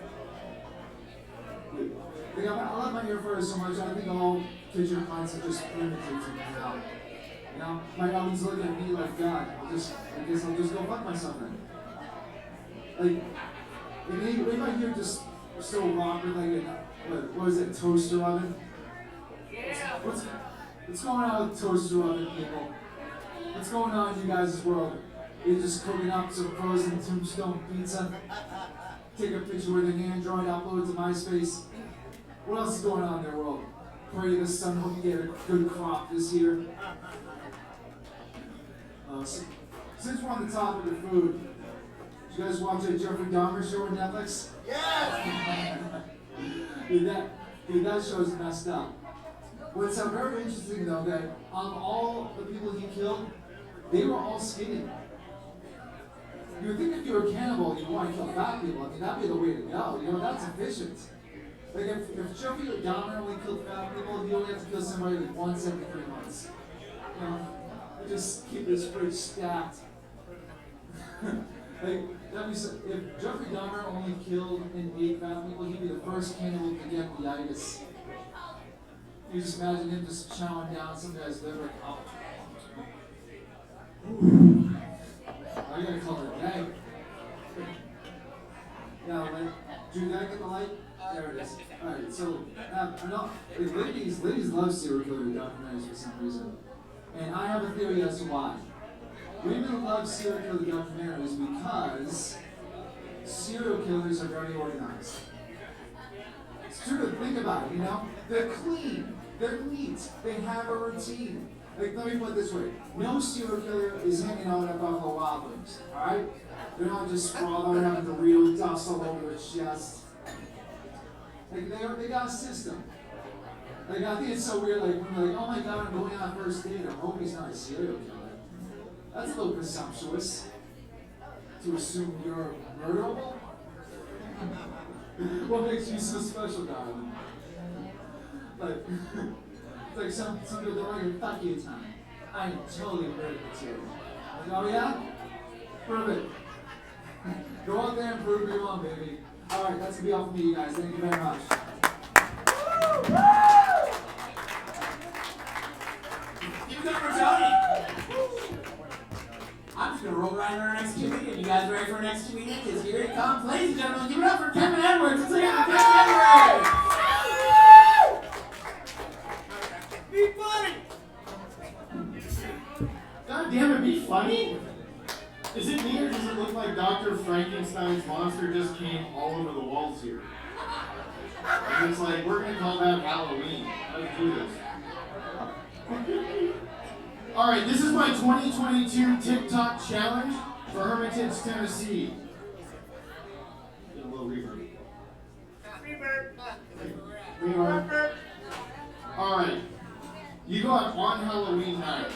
Like, I love my air fryer so much, I think all kitchen appliances are just primitive to me now. You know, my oven's looking at me like, God, I guess I'll just go fuck myself then. Like, anybody here just still rock with like what is it, toaster oven? What's going on with toaster oven, people? What's going on in you guys' world? You're just cooking up some frozen tombstone pizza, take a picture with an Android, upload it to MySpace. What else is going on in their world? Pray the sun hope you get a good crop this year. Since we're on the topic of food, did you guys watch that Jeffrey Dahmer show on Netflix? Yes! Dude, that show's messed up. What's very interesting though, that all the people he killed, they were all skinny. You would think if you were a cannibal, you'd want to kill fat people. I mean, that'd be the way to go. You know, that's efficient. Like if Jeffrey Dahmer only killed fat people, he only have to kill somebody like once every 3 months. You know, just keep his fridge stacked. Like, if Jeffrey Dahmer only killed and ate fat people, he'd be the first cannibal to get the itis. You just imagine him just chowing down some guy's liver. Oh. I gotta call it a day. Yeah, did I get the light? There it is. Alright, so, I know, ladies love serial killer documentaries for some reason. And I have a theory as to why. Women love serial killer documentaries because serial killers are very organized. It's true to think about it, you know? They're clean, they're neat, they have a routine. Like, let me put it this way. No serial killer is hanging out at Buffalo Wild Wings, alright? They're not just sprawled out having the real dust all over their chest. Like, they got a system. Like, I think it's so weird, like, when they're like, oh my god, I'm going on a first date, I hope he's not a serial killer. That's a little presumptuous. To assume you're murderable? What makes you so special, darling? Like, it's like some people don't like your fuck you time. I am totally murdered material. Like, oh yeah? Prove it. Go out there and prove me wrong, baby. Alright, that's gonna be all for me, you guys. Thank you very much. Give it up for Tony. I'm just gonna roll right into our next comedian. You guys ready for our next comedian? Because here it comes. Ladies and gentlemen, give it up for Kevin Edwards. Let's hear it for Kevin Edwards. Be funny! God damn it, be funny? Is it me or does it look like Dr. Frankenstein's monster just came all over the walls here? And it's like, we're gonna call that Halloween. Let's do this. Alright, this is my 2022 TikTok challenge for Hermitage, Tennessee. Get a little reverb. Reverb. Alright. You go out on Halloween night.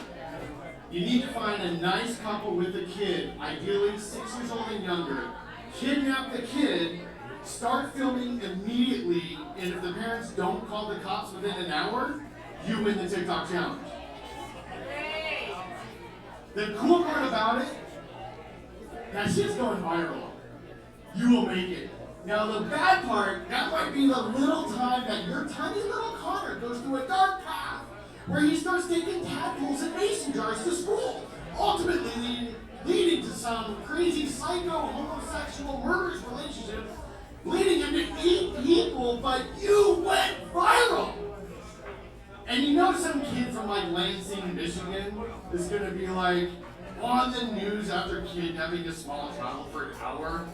You need to find a nice couple with a kid, ideally 6 years old and younger. Kidnap the kid, start filming immediately, and if the parents don't call the cops within an hour, you win the TikTok challenge. The cool part about it, that shit's going viral. You will make it. Now the bad part, that might be the little time that your tiny little Connor goes through a dark path where he starts taking tadpoles and mason jars to school, ultimately leading to some crazy psycho homosexual murderous relationship, leading him to eat people, but you went viral. And you know some kid from like Lansing, Michigan is gonna be like on the news after kidnapping a small child for an hour,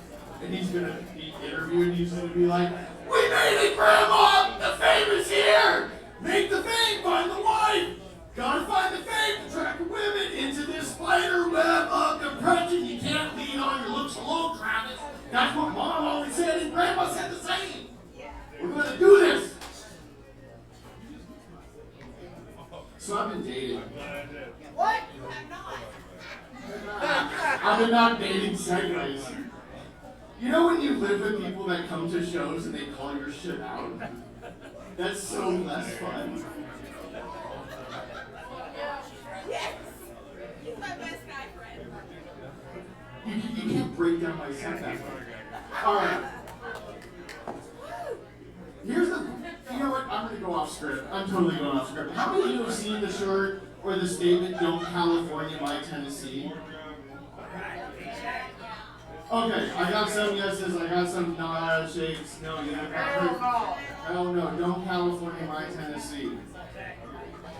and he's gonna be interviewed and he's gonna be like, we made it, Grandma! The fame is here! Make the fame, find the wife! Gotta find the fame to track women into this spider web of depression. You can't lean on your looks alone, Travis. That's what Mom always said, and Grandma said the same. We're gonna do this. So I've been dating. What? You have not. I've been not dating segues. You know when you live with people that come to shows and they call your shit out? That's so less fun. Yes. He's my best guy friend. You can't break down my set that way. Alright. Here's the, you know what, I'm gonna go off script. I'm totally going off script. How many of you have seen the shirt or the statement, don't California my Tennessee? Okay, I got some yeses, I got some shakes. No, you have not heard. Hell no, don't California my Tennessee.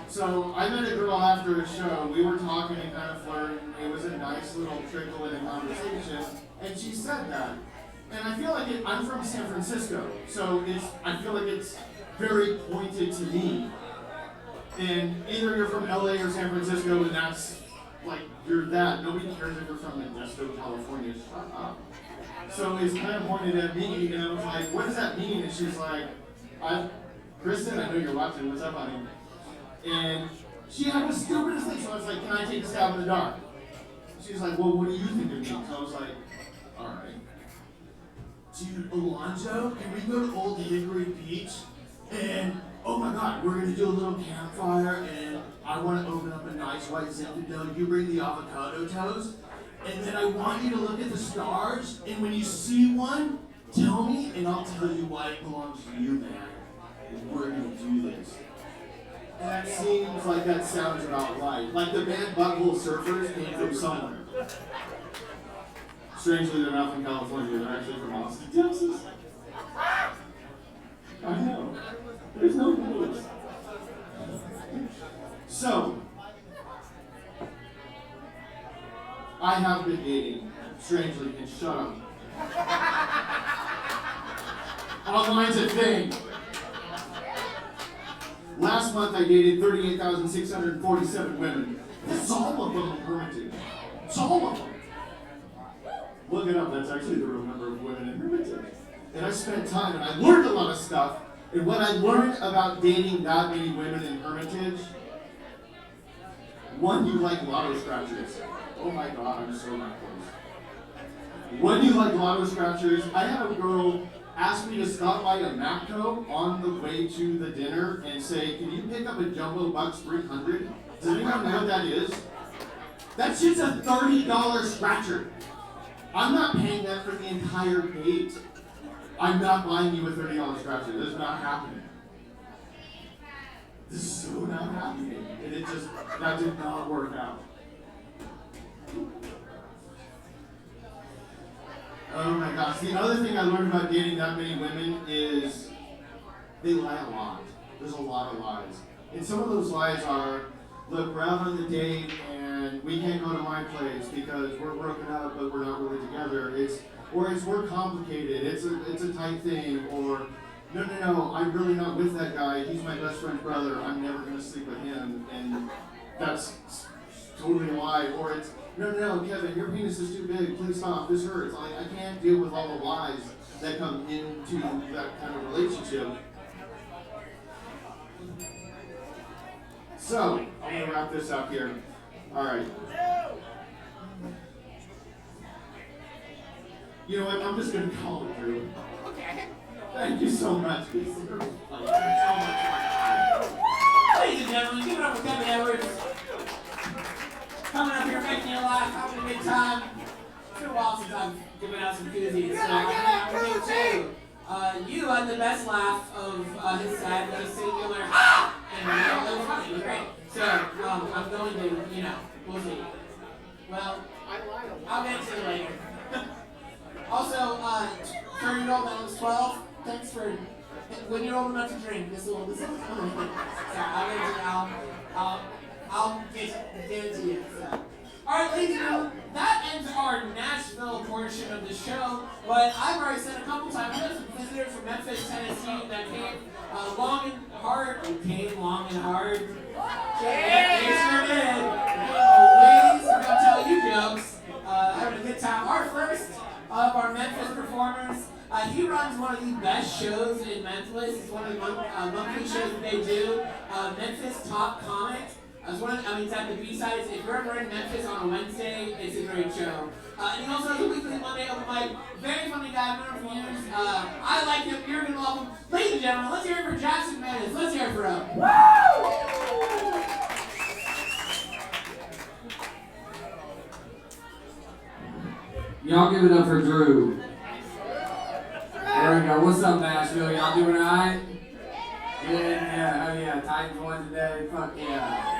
So I met a girl after a show. We were talking and kind of flirting. It was a nice little trickle in a conversation, and she said that. And I feel like I'm from San Francisco, so I feel like it's very pointed to me. And either you're from LA or San Francisco, and that's like you're that. Nobody cares if you're from Modesto, California. Shut up. So it's kind of pointed at me, and I was like, "What does that mean?" And she's like, "Kristen, I know you're watching. What's up, honey?" And she had the stupidest thing. So I was like, "Can I take a stab in the dark?" She's like, "Well, what do you think of me?" So I was like, "All right." Dude, Alonzo, can we go to Old Hickory Beach? And, oh my God, we're going to do a little campfire, and I want to open up a nice white Zinfandel. You bring the avocado toast, and then I want you to look at the stars, and when you see one, tell me, and I'll tell you why it belongs to you, man. And we're going to do this. And that seems like that sounds about right. Like the band Butthole Surfers came from somewhere. Strangely, they're not from California, they're actually from Austin, Texas. I know. There's no rules. So, I have been dating, strangely, and shut up. Online's a thing. Last month I dated 38,647 women. That's all of them in Hermitage. It's all of them. Look it up, that's actually the real number of women in Hermitage. And I spent time and I learned a lot of stuff. And what I learned about dating that many women in Hermitage, one, you like lotto scratchers. Oh my God, I'm so not close. One, you like lotto scratchers. I had a girl ask me to stop by a Macco on the way to the dinner and say, can you pick up a Jumbo Bucks 300? Does anyone know what that is? That shit's a $30 scratcher. I'm not paying that for the entire date. I'm not buying you a $30 scratcher. This is not happening. This is so not happening. And it just, that did not work out. Oh my gosh. The other thing I learned about dating that many women is they lie a lot. There's a lot of lies. And some of those lies are, look, we're out on the date and we can't go to my place because we're broken up but we're not really together. We're complicated. It's a tight thing. Or no, I'm really not with that guy. He's my best friend's brother. I'm never gonna sleep with him. And that's totally a lie. Or it's no, Kevin, your penis is too big. Please stop. This hurts. I can't deal with all the lies that come into that kind of relationship. So, I'm going to wrap this up here. All right. You know what? I'm just going to call it through. Okay. Thank you so much. Ladies and gentlemen, give it up for Kevin Edwards. Coming up here, making you laugh, having a good time. It's been a while since I've given out some koozies, so I'm going to give it to you. You had the best laugh of his set, the singular ha! And that was funny, it was great. So, I'm going to, we'll see. Well, I'll get to you later. Also, 30-year-old that was 12, thanks for, when you're old enough to drink, this will so I'll get it to you. So. Alright, ladies and gentlemen, that ends our Nashville portion of the show, but I've already said a couple times, we have some visitors from Memphis, Tennessee that came long and hard. Yeah, they sure did. Ladies, we're going to tell you jokes. Having a good time. Our first of our Memphis performers, he runs one of the best shows in Memphis. It's one of the monthly shows that they do. Memphis Top Comic. It's at the B-sides. If you're ever in Memphis on a Wednesday, it's a great show. And he also has a weekly Monday open mic. Very funny guy, I've known him for years. I like him. You're going to love him. Ladies and gentlemen, let's hear it for Jackson Menace. Let's hear it for him. Woo! Y'all give it up for Drew. There we go. What's up, Nashville? Y'all doing alright? Yeah, oh yeah. Titans won today. Fuck yeah.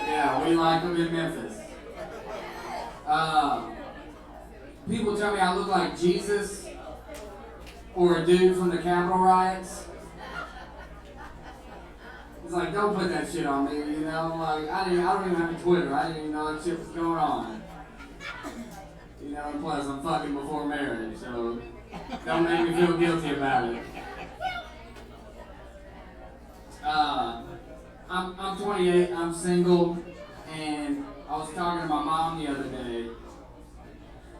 Yeah, we like them in Memphis. People tell me I look like Jesus or a dude from the Capitol riots. It's like, don't put that shit on me, you know? Like, I don't even have a Twitter. I didn't even know that shit was going on. You know, and plus I'm fucking before marriage, so don't make me feel guilty about it. I'm 28, I'm single, and I was talking to my mom the other day,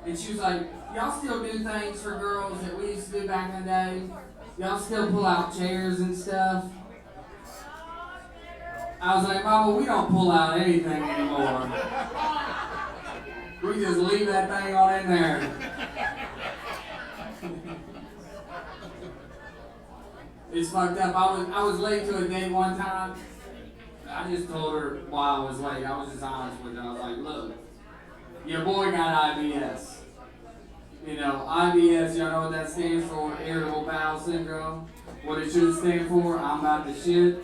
and she was like, y'all still do things for girls that we used to do back in the day? Y'all still pull out chairs and stuff? I was like, Mama, we don't pull out anything anymore. We just leave that thing on in there. It's fucked up. I was late to a date one time. I just told her why I was late. I was just honest with her. I was like, look, your boy got IBS. You know, IBS, y'all know what that stands for? Irritable bowel syndrome. What it should stand for? I'm about to shit.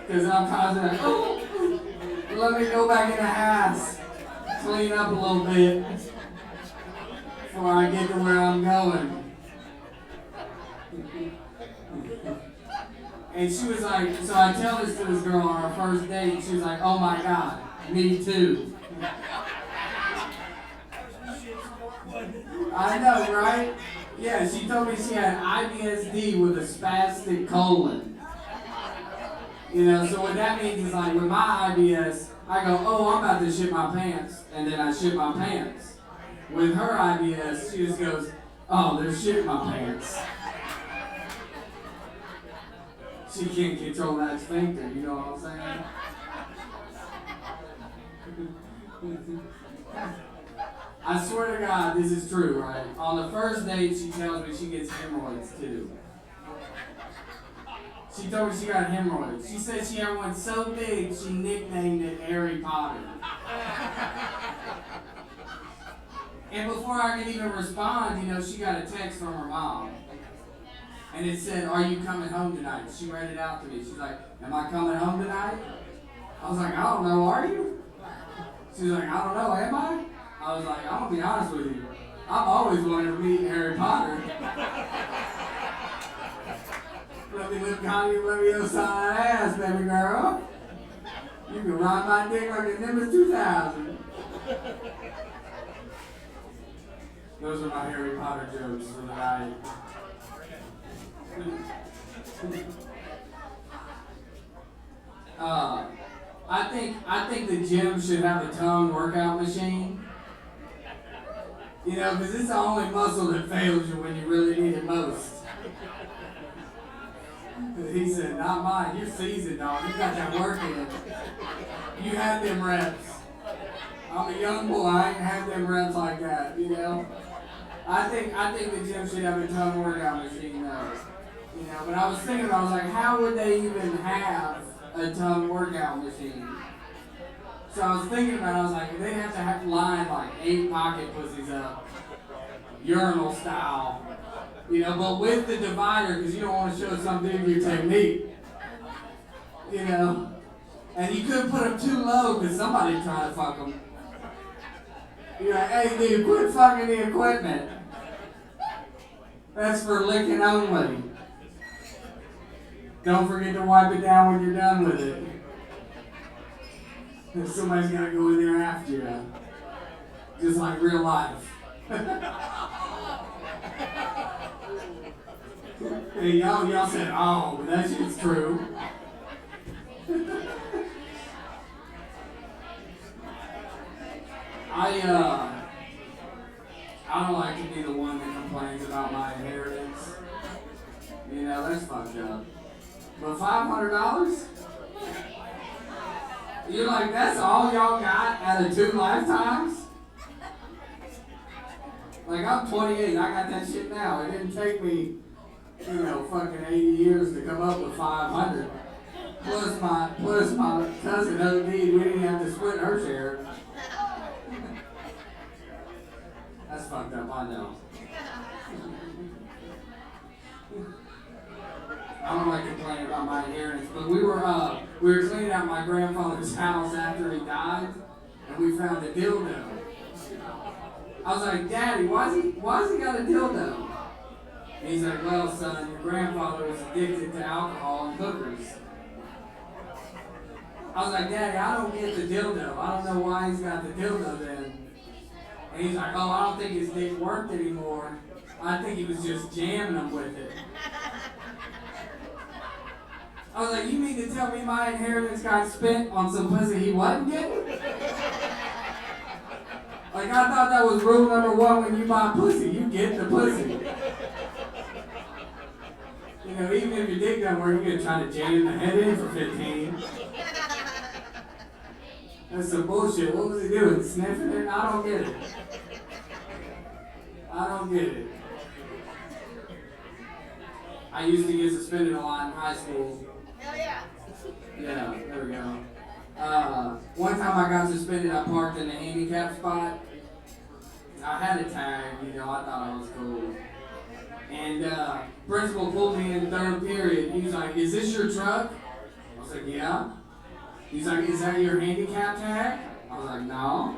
Because I'm constantly like, oh, let me go back in the house, clean up a little bit before I get to where I'm going. And she was like, so I tell this to this girl on our first date, and she was like, oh my God, me too. I know, right? Yeah, she told me she had IBSD with a spastic colon. You know, so what that means is like with my IBS, I go, oh, I'm about to shit my pants, and then I shit my pants. With her IBS, she just goes, oh, there's shit in my pants. She can't control that sphincter, you know what I'm saying? I swear to God, this is true, right? On the first date, she tells me she gets hemorrhoids too. She told me she got hemorrhoids. She said she had one so big, she nicknamed it Harry Potter. And before I could even respond, you know, she got a text from her mom. And it said, are you coming home tonight? She read it out to me. She's like, am I coming home tonight? I was like, I don't know, are you? She's like, I don't know, am I? I was like, I'm going to be honest with you. I've always wanted to meet Harry Potter. Let me look on you, let me outside ass, baby girl. You can ride my dick like a Nimbus 2000. Those are my Harry Potter jokes for the night. I think the gym should have a tongue workout machine. You know, because it's the only muscle that fails you when you really need it most. He said, not mine. You're seasoned, dog. You got that work in it. You had them reps. I'm a young boy. I ain't had them reps like that, you know? I think the gym should have a tongue workout machine, though. You know, but I was thinking, I was like, how would they even have a tongue workout machine? So I was thinking about it, I was like, they'd have to have line like 8 pocket pussies up, urinal style, you know, but with the divider, because you don't want to show some dude your technique, you know, and you couldn't put them too low because somebody'd try to fuck them. You're like, hey dude, quit fucking the equipment. That's for licking only. Don't forget to wipe it down when you're done with it. Somebody's got to go in there after you. Just like real life. Hey, y'all said, oh, but that shit's true. I don't like to be the one that complains about my inheritance. You know, that's fucked up. But $500? You're like, that's all y'all got out of 2 lifetimes? Like, I'm 28, I got that shit now. It didn't take me, you know, fucking 80 years to come up with 500. Plus my cousin OD'd, we didn't have to split her share. That's fucked up, I know. I don't like complaining about my inheritance, but we were cleaning out my grandfather's house after he died, and we found a dildo. I was like, Daddy, why's he got a dildo? And he's like, well, son, your grandfather was addicted to alcohol and hookers. I was like, Daddy, I don't get the dildo. I don't know why he's got the dildo then. And he's like, oh, I don't think his dick worked anymore. I think he was just jamming them with it. I was like, you mean to tell me my inheritance got spent on some pussy he wasn't getting? Like, I thought that was rule number 1 when you buy pussy. You get the pussy. You know, even if your dick doesn't work, you're going to try to jam the head in for 15. That's some bullshit. What was he doing? Sniffing it? I don't get it. I don't get it. I used to get suspended a lot in high school. Hell yeah. Yeah, there we go. One time I got suspended, I parked in the handicap spot. I had a tag, you know, I thought I was cool. And principal pulled me in 3rd period. He was like, is this your truck? I was like, yeah. He's like, is that your handicap tag? I was like, no.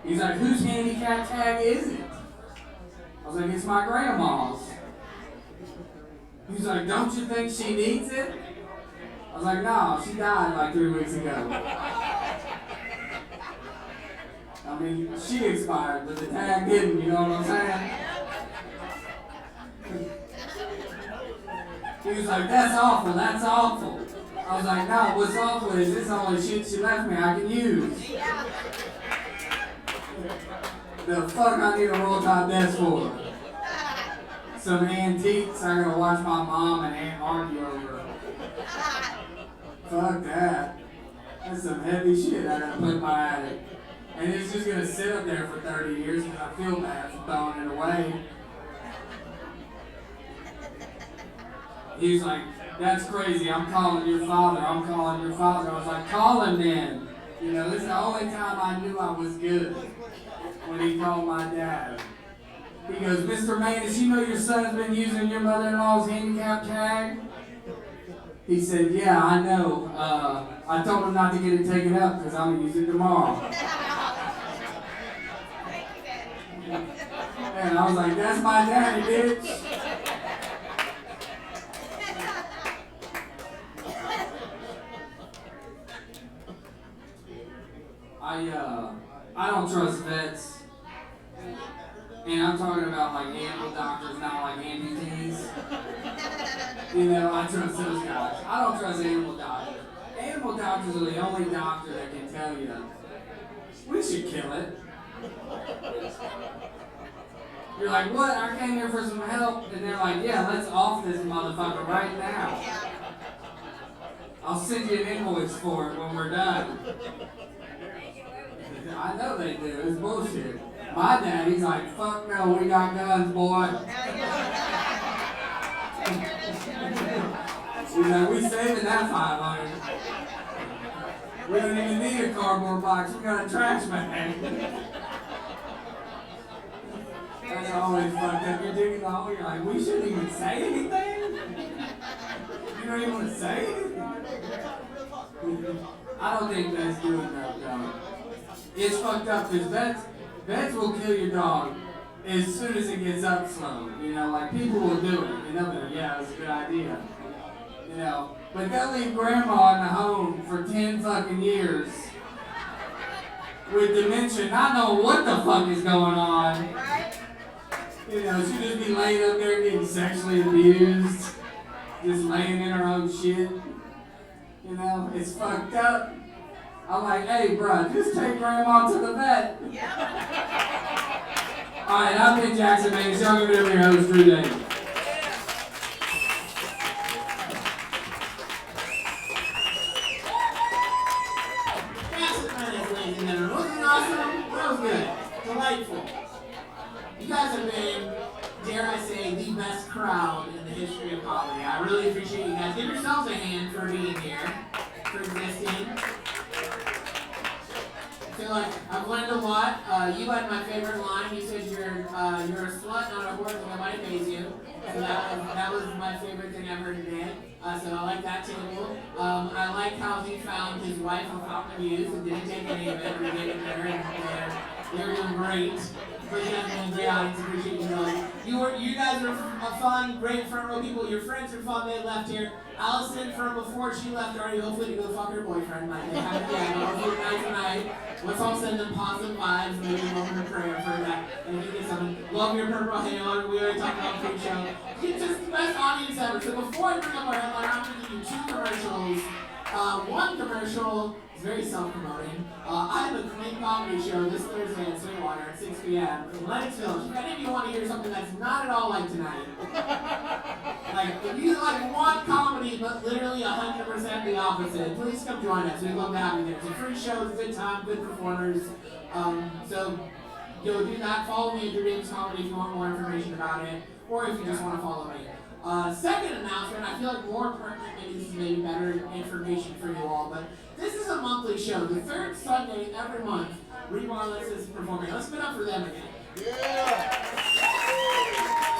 He's like, whose handicap tag is it? I was like, it's my grandma's. He's like, don't you think she needs it? I was like, no, she died like 3 weeks ago. I mean, she expired, but the tag didn't, you know what I'm saying? He was like, that's awful, that's awful. I I was like, no, what's awful is this only shit she left me I can use. Yeah. The fuck I need a roll top desk for? Some antiques I gotta watch my mom and aunt argue over. Fuck that. That's some heavy shit I gotta put in my attic. And it's just gonna sit up there for 30 years because I feel bad for throwing it away. He was like, that's crazy, I'm calling your father, I'm calling your father. I was like, call him then. You know, this is the only time I knew I was good. When he called my dad. He goes, Mr. Maine, does you know your son's been using your mother-in-law's handicap tag? He said, yeah, I know. I told him not to get it taken up because I'm going to use it tomorrow. And I was like, that's my daddy, bitch. I don't trust vets. And I'm talking about like animal doctors, not like amputees. You know, I trust those guys. I don't trust animal doctors. Animal doctors are the only doctor that can tell you, we should kill it. You're like, what? I came here for some help. And they're like, yeah, let's off this motherfucker right now. I'll send you an invoice for it when we're done. I know they do. It's bullshit. My daddy's like, fuck no, we got guns, boy. He's like, we saving that 500. We don't even need a cardboard box. We got a trash bag. That's always fucked up. You're digging the hole. You're like, we shouldn't even say anything. You don't even want to say anything. I don't think vets do enough, though. It's fucked up because vets will kill your dog as soon as it gets up slow. You know, like people will do it. And they'll be like, yeah, it's a good idea. You know, but they'll leave grandma in the home for 10 fucking years with dementia, not knowing what the fuck is going on. You know, she'll just be laying up there getting sexually abused, just laying in her own shit. You know, it's fucked up. I'm like, hey, bro, just take grandma to the vet. Alright, I've been Jackson, man. Y'all give it over your host, Drew Day. Ladies and gentlemen, wasn't it awesome? That was good. Delightful. You guys have been, dare I say, the best crowd in the history of comedy. I really appreciate you guys. Give yourselves a hand for being here, for existing. I feel like I've learned a lot. You had my favorite line. You said you're a slut, not a whore, and nobody pays you. So that was my favorite thing I've heard today. So I like that table. I like how he found his wife a fountain of youth and didn't take any of it. We gave it there, and they're doing great. But you guys are doing great audience. Appreciate you guys. You guys are fun, great front row people. Your friends are fun. They left here. Allison, from before she left already, hopefully to go fuck her boyfriend. Like they haven't yet. Hopefully tonight. Let's all send them positive vibes. Maybe a moment of prayer for that. And if you get something, love your purple hair. We already talked about pre-show. It's just the best audience ever. So before I bring up our headline, I'm going to give you 2 commercials. One commercial is very self-promoting. I have a clean comedy show this Thursday at Sweetwater at 6 p.m. in Lennox Village. If any of you want to hear something that's not at all like tonight, like if you like want comedy but literally 100% the opposite, please come join us. We'd love to have you there. It's a free show, it's a good time, good performers. So you'll do that. Follow me at Dreams Comedy if you want more information about it, or if you just want to follow me. Second announcement, I feel like more pertinent, maybe this is maybe better information for you all, but this is a monthly show. The 3rd Sunday every month, Rebar is performing. Let's give it up for them again. Yeah!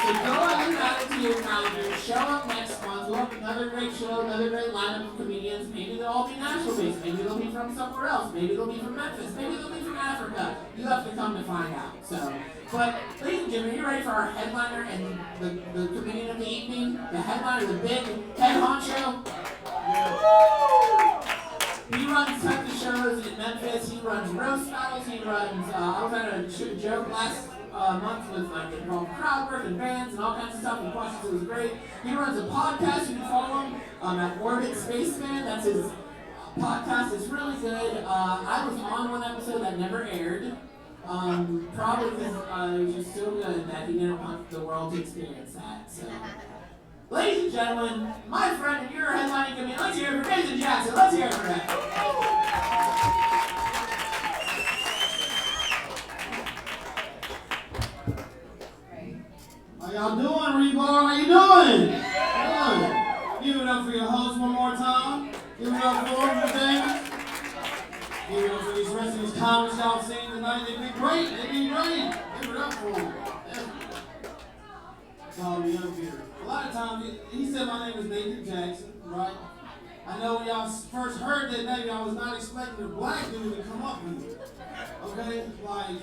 So go ahead and add it to your calendar. Show up next month. We'll have another great show, another great lineup of comedians. Maybe they'll all be Nashville based. Maybe they'll be from somewhere else. Maybe they'll be from Memphis. Maybe they'll be from Africa. You have to come to find out. So, but ladies and gentlemen, are you ready for our headliner and the comedian of the evening? The headliner, the big head honcho. He runs tons of shows in Memphis. He runs roast battles. He runs. I was at a joke months with involved crowd work and bands and all kinds of stuff in Washington. It was great. He runs a podcast. You can follow him at Orbit Spaceman. That's his podcast. It's really good. I was on one episode that never aired. Probably because it was just so good that he didn't want the world to experience that. So, ladies and gentlemen, my friend and your headlining comedian, let's hear it for Jason Jackson. Let's hear it for that. How y'all doing, Rebar? How you doing? Good. Give it up for your host one more time. Give it up for him, David. Give it up for these rest of these comics y'all seen tonight. They did great. They did great. Give it up for them. Call me up here. A lot of times, he said my name is Nathan Jackson, right? I know when y'all first heard that name, I was not expecting a black dude to come up with it. Okay? Like,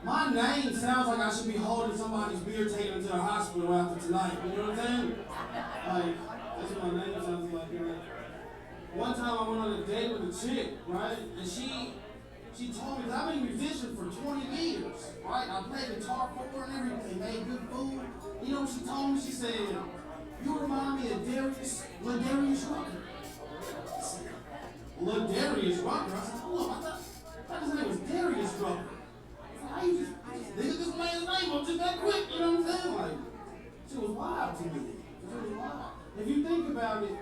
my name sounds like I should be holding somebody's beer, taking them to the hospital after tonight. You know what I'm saying? Like, that's what my name sounds like. One time I went on a date with a chick, right? And she told me that I've been a musician for 20 years, right? I played guitar for her and everything, made good food. You know what she told me? She said, "You remind me of Ladarius Rucker." Ladarius Rucker? I said, "Hold up, I thought his name was Darius Rucker." How you just nigga this man's name up just that quick, you know what I'm saying? Like, shit was wild to me. It was wild. If you think about it,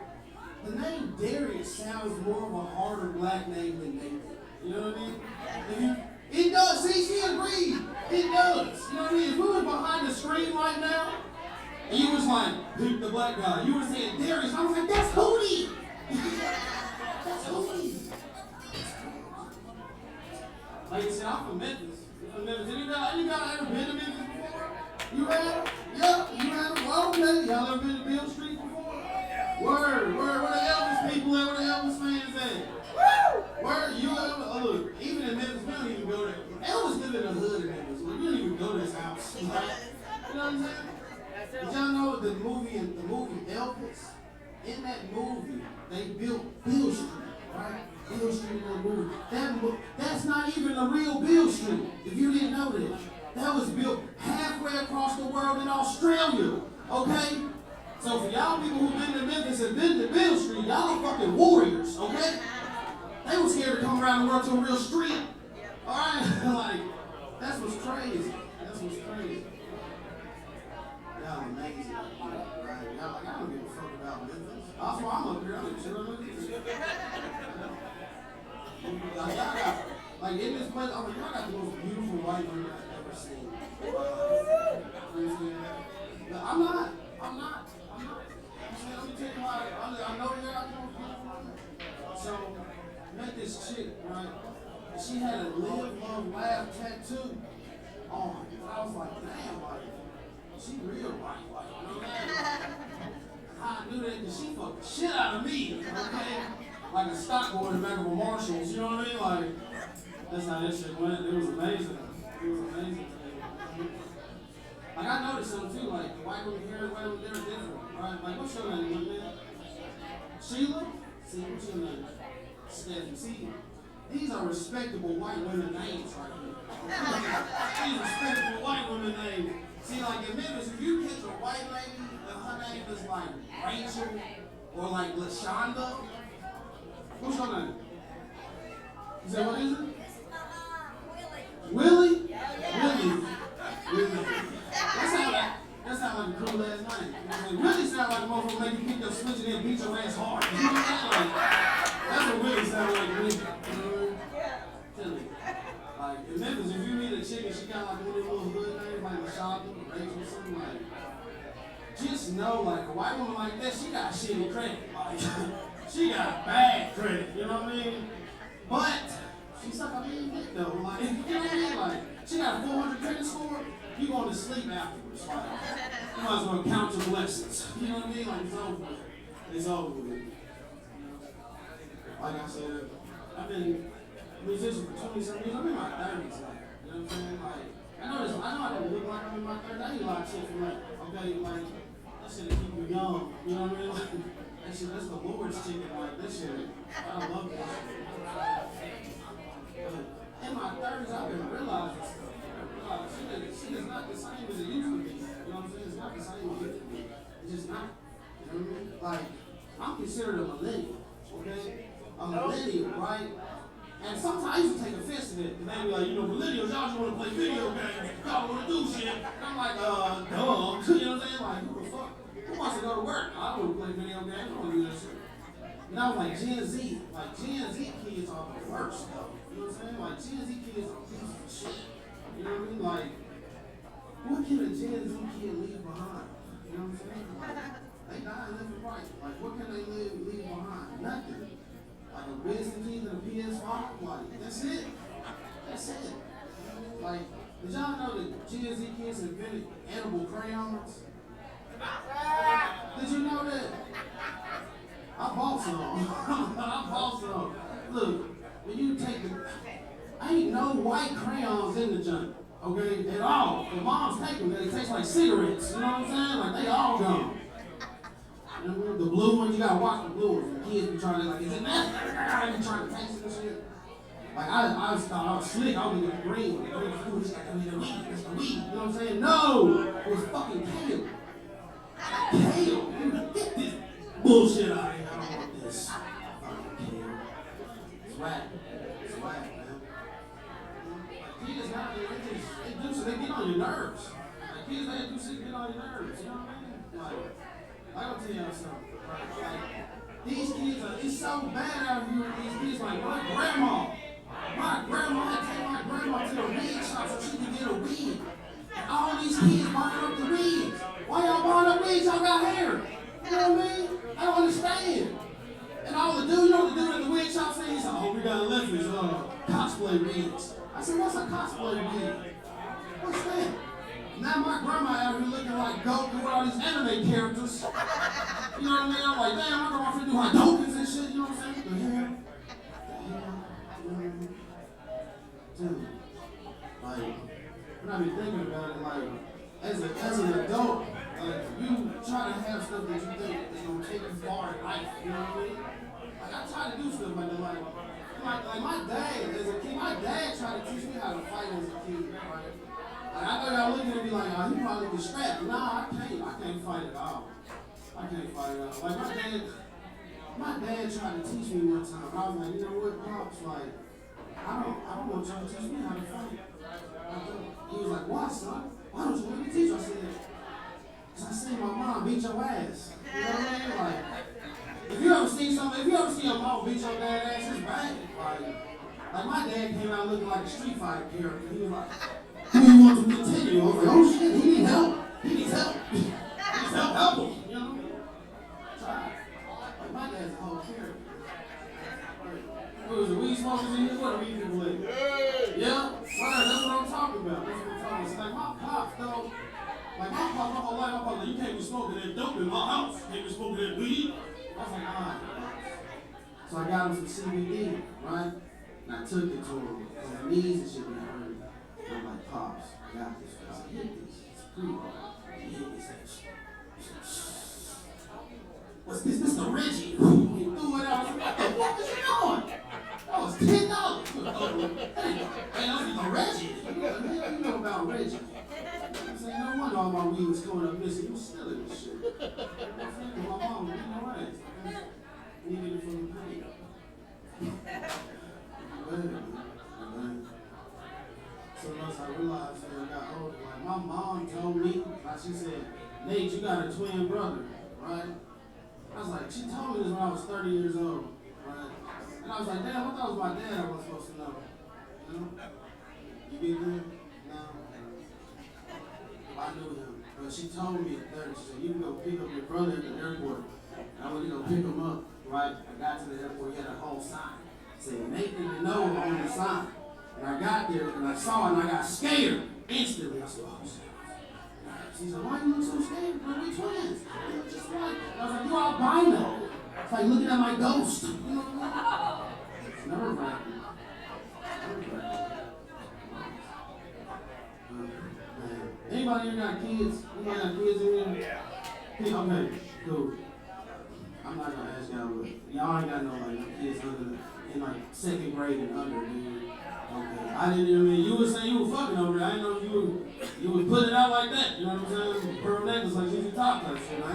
the name Darius sounds more of a harder black name than Nathan. You know what I mean? It does. See, she agreed. It does. You know what I mean? If we were behind the screen right now, and you was like, pick the black guy, you were saying Darius, I was like, that's Hootie. That's Hootie. Like you said, I'm from Memphis. Anybody ever been to Memphis before? You have? Yeah, you have? Well, okay. Y'all ever been to Bill Street before? Word. Where the Elvis people at? Where the Elvis fans at? Where you ever? Oh, look, even in Memphis, we don't even go there. Elvis lived in the hood in Memphis. Like, we don't even go to his house. Like, you know what I'm saying? Did y'all know the movie Elvis? In that movie, they built Bill Street, right? Bill Street in that movie. That's not even the real Bill Street, if you didn't know that. That was built halfway across the world in Australia, okay? So for y'all people who've been to Memphis and been to Bill Street, y'all are fucking warriors, okay? They were scared to come around the world to a real street, all right? Like, that's what's crazy. That's what's crazy. Y'all amazing, right? Y'all like, I don't give a fuck about Memphis. That's why I'm up here. I'm in Memphis. Like in this place, I'm like, y'all got the most beautiful white women I've ever seen. I'm not. Let me tell you why. I know you're out there. So, met this chick, right? She had a live, love, laugh tattoo on. And I was like, damn, like, she real white, you know what I mean? How I knew that? Because she fucked the shit out of me, okay? Like a stock boy in the back of a Marshalls, you know what I mean? Like, that's how that shit went. It was amazing. Like, I noticed something too, like, the white women here and white women there are different, right? Like, what's your name, young man? Sheila? See, what's your name? Stephanie. See, these are respectable white women names right here. These respectable white women names. See, like in Memphis, if you catch a white lady and her name is like Rachel or like LaShonda, what's your name? You said, what is it? Willie? Willie. That sounds like a cool ass name. Willie sounds like a motherfucker make you pick your switch and then beat your ass hard. You know what I'm saying? That's what Willie sounds like to me. Tell me. Like in Memphis, if you meet a chick and she got like one of those little hood names like LaShonda or Rachel or something, like, just know like a white woman like that, she got shitty credit. Like, she got bad credit, you know what I mean? But she's like a mean dick though. Like, you know what I mean? Like, she got a 400 credit score, you going to sleep afterwards. Like, you might as well count your blessings. You know what I mean? Like, it's over with. It's over with. Like I said, I've been a musician for 20-something years. I'm in my 30s now. You know what I'm saying? Like, I know I don't look like I'm in my 30s. I need a lot of shit from like, okay, like, that shit to keep you young. You know what I mean? Like, that shit, that's the Lord's chicken. Like, this shit, I love that shit. In my 30s, I've been realizing stuff. She not the same as it used to be. You know what I'm saying? It's not the same as it used to be. It's just not. You know what I mean? Like, I'm considered a millennial, okay? A millennial, right? And sometimes I used to take offense to that. Because they be like, you know, millennials, y'all just want to play video games. Y'all want to do shit. And I'm like, duh. You know what I'm saying? Like, who the fuck? Who wants to go to work? I don't want to play video games. I don't want to do that shit. And I was like, Gen Z. Like, Gen Z kids are the worst, though. You know what I'm saying? Like, Gen Z kids are pieces of shit. You know what I mean? Like, what can a Gen Z kid leave behind? You know what I'm saying? Like, they die living right. Like, what can they leave behind? Nothing. Like a Wisdom Keys and a PS5, like, that's it. That's it. Like, did y'all know that Gen Z kids invented edible crayons? Did you know that? I bought some. I bought some. Look, when you take the, ain't no white crayons in the junk, okay, at all. The moms take them, they taste like cigarettes, you know what I'm saying? Like, they all gone. You know what I mean? The blue ones, you gotta watch the blue ones. The kids be trying to, like, is it that? I be trying to taste it and shit. Like, I was thought I was slick, I was getting green. The green was, ooh, it's like, I mean, the weed, it's the weed. You know what I'm saying? No! It was fucking kale. Kale? Get this bullshit out of here. I don't want this. Fucking kale. It's whack. It's whack, man. Like, kids nowadays, they do so they get on your nerves. Like, kids, they do shit to get on your nerves. You know what I mean? Like, I gotta tell y'all something, right? Like, these kids are, it's so bad out here with these kids. Like, my grandma had to take my grandma to the weed shop so she could get a weed. And all these kids buying up the weeds. Why y'all buying up weeds? Y'all got hair. You know what I mean? I don't understand. And all the dude, you know what the dude at the weed shop said? He said, oh, we got left is cosplay weeds. I said, what's a cosplay weed? What's that? Now my grandma out here looking like Goku with all these anime characters. You know what I mean? I'm like, damn, my grandma finna do Hadokens and shit, you know what I'm saying? The hell? Dude, like, when I be thinking about it, like, as an adult, like, you try to have stuff that you think is gonna take you far in life, you know what I mean? Like, I try to do stuff like that, like my dad, as a kid, my dad tried to teach me how to fight as a kid, right? Like, I thought y'all looking at me like, oh, he probably get strapped. Nah, I can't fight at all. I can't fight at all. Like, my dad tried to teach me one time. I was like, you know what, Pops, like, I don't want y'all to teach me how to fight. He was like, why, son? Why don't you let me teach you? I said, because I seen my mom beat your ass. You know what I mean? Like, if you ever see a mom beat your dad ass, it's bad. Like my dad came out looking like a Street Fighter character. He was like, who do you want to continue? I was like, oh shit, he needs help. He needs help. Help him. You know what I mean? Try. Like my dad's a whole character. What was it, weed smokers in here? What are weed people in? Yeah? Right, that's what I'm talking about. That's what I'm talking about. It's like my pops, though. Like my pops, my whole life, my pops, like, you can't be smoking that dope in my house. You can't be smoking that weed. I was like, alright. So I got him some CBD, right? And I took it to him. And the knees and shit got hurt. And I'm like, Pops, I got this. I said, hit this. It's pretty hard. He hit me, said, what's this, Mr. Reggie? He threw it out. I was like, what the fuck is he doing? That was $10. Hey, that was Mr. Reggie. You know about Reggie. I said, no wonder all my weed was going up missing. You was stealing this shit. My mom was beating my ass. Needed it for the pain. So once I realized that I got older, like my mom told me, like she said, Nate, you got a twin brother, right? I was like, she told me this when I was 30 years old, right? And I was like, damn, I thought it was my dad I wasn't supposed to know. You know? You get good? No. I knew him. But she told me at 30, she said, you can go pick up your brother at the airport. And I went to go pick him up, right? I got to the airport, he had a whole sign. It said, Nathan and Noah on the sign. And I got there and I saw it and I got scared instantly. I said, oh shit. She said, why you look so scared? Bro, we twins. You look just like. I was like, you albino. It's like looking at my ghost. You know what I mean? It's nerve-wracking. Anybody here got kids? Anybody got kids in here? Yeah. Okay, cool. I'm not gonna ask y'all, but y'all ain't got no like kids under in like second grade and under, dude. Okay. I didn't even mean you were saying you were fucking over there. I didn't know you would put it out like that, you know what I'm saying? Pearl necklace like ZZ Top type shit. I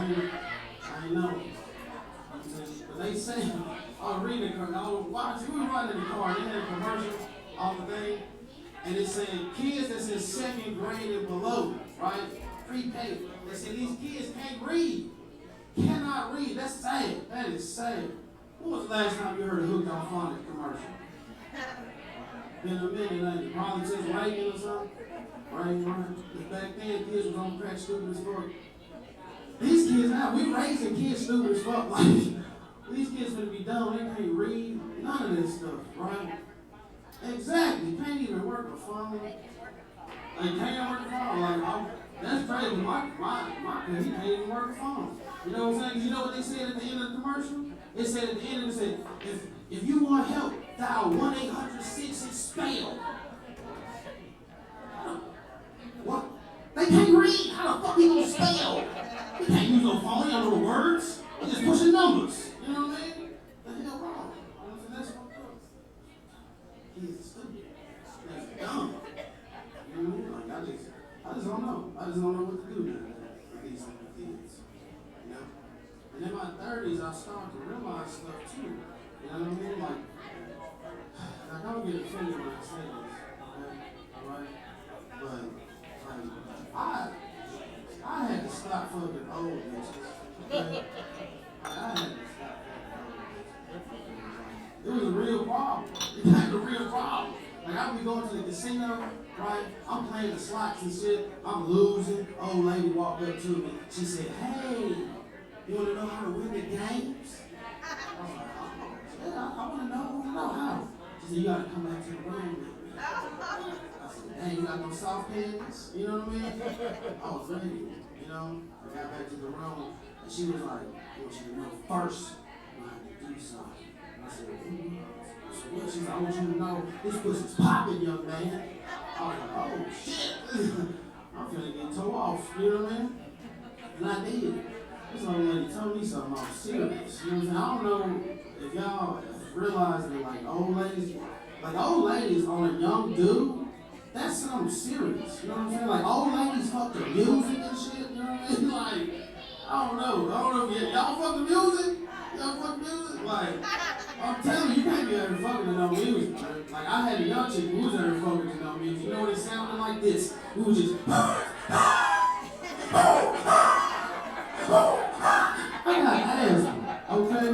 ain't know. But they say, I was reading it, I was watching, we were riding in the car, and they had a commercial off the thing, and it said kids that's in second grade and below, right? Pre-K. They said these kids can't read. Cannot read. That's sad. That is sad. When was the last time you heard a Hooked on Phonics commercial? Been a minute, ain't it? Probably since Reagan or something. Right. Back then, kids was on crack stupid as fuck. These kids now, we raising kids stupid as fuck. Like, these kids gonna be dumb. They can't read. None of this stuff, right? Exactly. Can't even work a phone. Like, can't work a phone. Like, that's crazy. My kid, he can't even work a phone. You know what I'm saying? You know what they said at the end of the commercial? They said at the end, it said, if you want help, dial 1-800-6-SPELL. What? They can't read. How the fuck you gonna spell? You can't use no phone. You don't know the words. You're just pushing numbers. You know what I mean? The hell wrong? That's fucked up. Kids stupid. That's dumb. You know what I mean? Like, I just don't know. I just don't know what to do now with these kids. You know? And in my 30s, I started to realize stuff too. You know what I mean? Like I don't get offended when I say this. Okay? Alright? But, like, I had to stop fucking old bitches. Okay? I had to stop fucking old bitches. It was a real problem. It was a real problem. Like, I be going to the casino, right? I'm playing the slots and shit. I'm losing. Old lady walked up to me. She said, "Hey, you want to know how to win the games?" I was like, "Oh, yeah, I want to know how." She said, "You got to come back to the room with me." I said, "Dang, you got no soft hands?" You know what I mean? I was ready, you know? I got back to the room, and she was like, "I want you to know first, you have to do something." And I said, "What?" She's like, "I want you to know this pussy's popping, young man." I was like, "Oh, shit." I'm finna get tore off, you know what I mean? And I did. This old lady told me something, I was serious. You know what I'm saying? I don't know if y'all realize that, like, old ladies on a young dude, that's something serious. You know what I'm saying? Like, old ladies fuck the music and shit, you know what I mean? Like, I don't know if y'all fuck the music? Y'all fuck music? Like, I'm telling you, you can't be out here fucking to no music, man. Like, I had a young chick who was out here fucking to no music. You know what it sounded like? This. We was just, I got asthma, okay?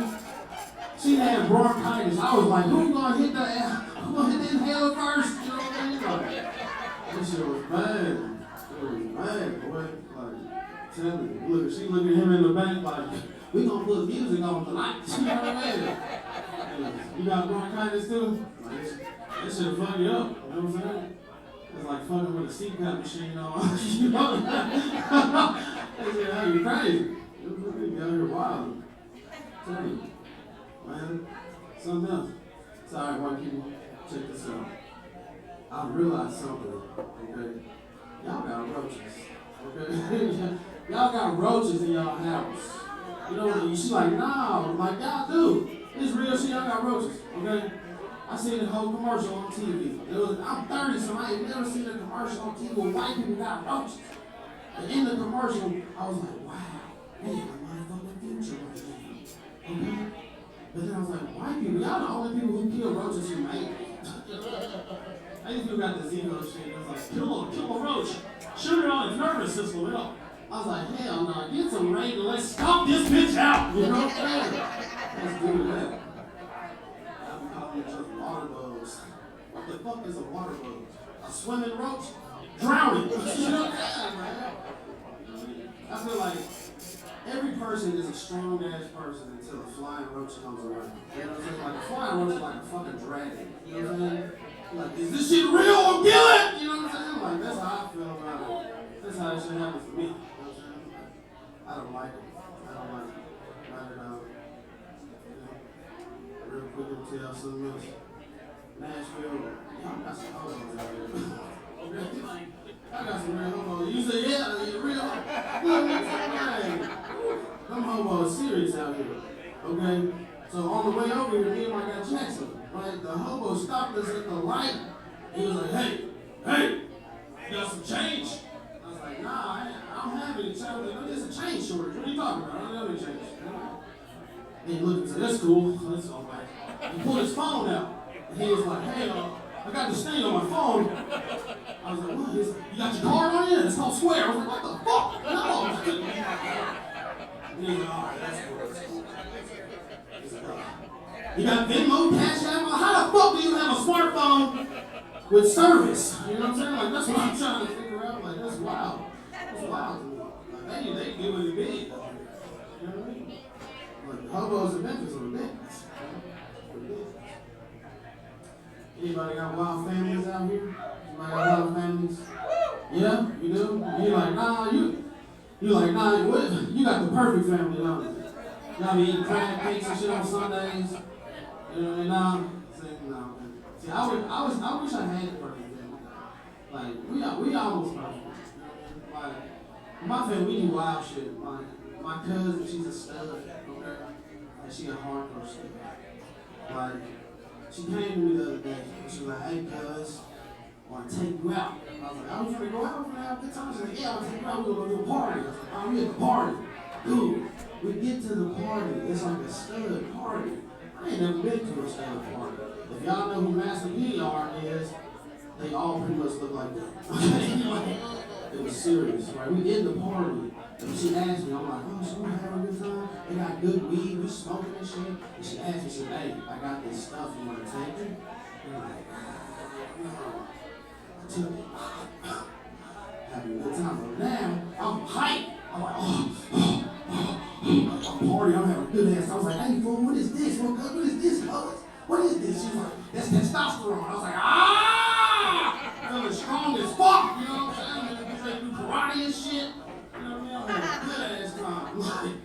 She had bronchitis. I was like, who's gonna hit the inhaler first? You know what I mean? Like, this shit was bad. It was bad, boy. Like, tell me. Look, she looking at him in the back like, we gonna put music on tonight. You know what I mean? You got bronchitis too? Like, that shit'll fuck you up. You know what I'm saying? It's like fucking with a CPAP machine on. You know? That shit had you crazy. You out here wild. Tell you. Man, something else. Sorry, white people, check this out. I realized something, okay? Y'all got roaches, okay? Y'all got roaches in y'all house. You know what? She's like, nah, like y'all do. It's real shit, y'all got roaches, okay? I seen the whole commercial on TV. I'm 30, so I ain't never seen a commercial on TV where white people got roaches. And in the commercial, I was like, wow, man, I'm motherfucking future right now, okay? But then I was like, white people, y'all the only people who kill roaches who make it. These people got the zero shit. It was like, kill a roach. Shoot it on his nervous system. You know? I was like, hell no, get some rain and let's stomp this bitch out. You know what I'm saying? Let's do that. I'm calling it just water bugs. What the fuck is a water bug? A swimming roach? Drowning. You know what I'm saying, man? I feel like every person is a strong ass person until a flying roach comes around. You know what I'm saying? Like a flying roach is like a fucking dragon. You know what I'm saying? Like, is this shit real or kill it? You know what I'm saying? Like, that's how I feel about it. That's how this shit happens to me. You know what I'm saying? Like, I don't like it. I don't like it. Not at all. You know? Real quick, to tell y'all something else. Nashville, y'all got some hobos out here. Okay? I got some real hobos. You say, yeah, you're real. Look, them hobos serious out here. Okay? So on the way over here, me and my guy Jackson, right? The hobo stopped us at the light. He was like, hey, you got some change? I was like, I'm like, there's a chain shortage. What are you talking about? I don't know any chains. And he looked and said, that's cool. That's all right. He pulled his phone out. And he was like, hey, I got this thing on my phone. I was like, what? He's like, you got your card on you? It's called Square. I was like, what the fuck? No. And he's like, all right, that's cool. That's cool. He's like, you got Venmo, Cash App? How the fuck do you have a smartphone with service? You know what I'm saying? Like, that's what I'm trying to figure out. Like, that's wild. That's wild to me. Like, they get what it big. You know what I mean? Like, the hobos in Memphis are ridiculous. Anybody got wild families out here? Anybody got wild families? Yeah, you do? You like, nah, you like, nah, what? You got the perfect family, don't you? Y'all be eating crab cakes and shit on Sundays. You know what I mean? Nah. See, I wish I had the perfect family. Like, we almost perfect. Like, my family, we do wild shit. Like, my cousin, she's a stud, okay? Like, she a hardcore stud. Like, she came to me the other day, and she was like, hey, cuz, I want to take you out. I was like, I was going to go out, we're going to have a good time. She was like, yeah, I want to take you out, we're going to do a party. I was like, oh, we at the party. Dude, we get to the party, it's like a stud party. I ain't never been to a stud party. If y'all know who Master P are is, they all pretty much look like that. Okay? It was serious, right? We in the party, and she asked me, I'm like, oh, so we having a good time? They got good weed, we smoking and shit. And she asked me, she said, hey, I got this stuff, you want to take it? And I'm like, no. I took it. Having a good time. But now, I'm hyped. I'm like, I'm partying, I'm having a good ass. I was like, hey, fool, what is this? What is this, cuz? What is this? She was like, that's testosterone. I was like, feeling strong as fuck, you know what I'm saying? I'm ready to do karate and shit. You know what I mean? I'm having a good ass time. Like,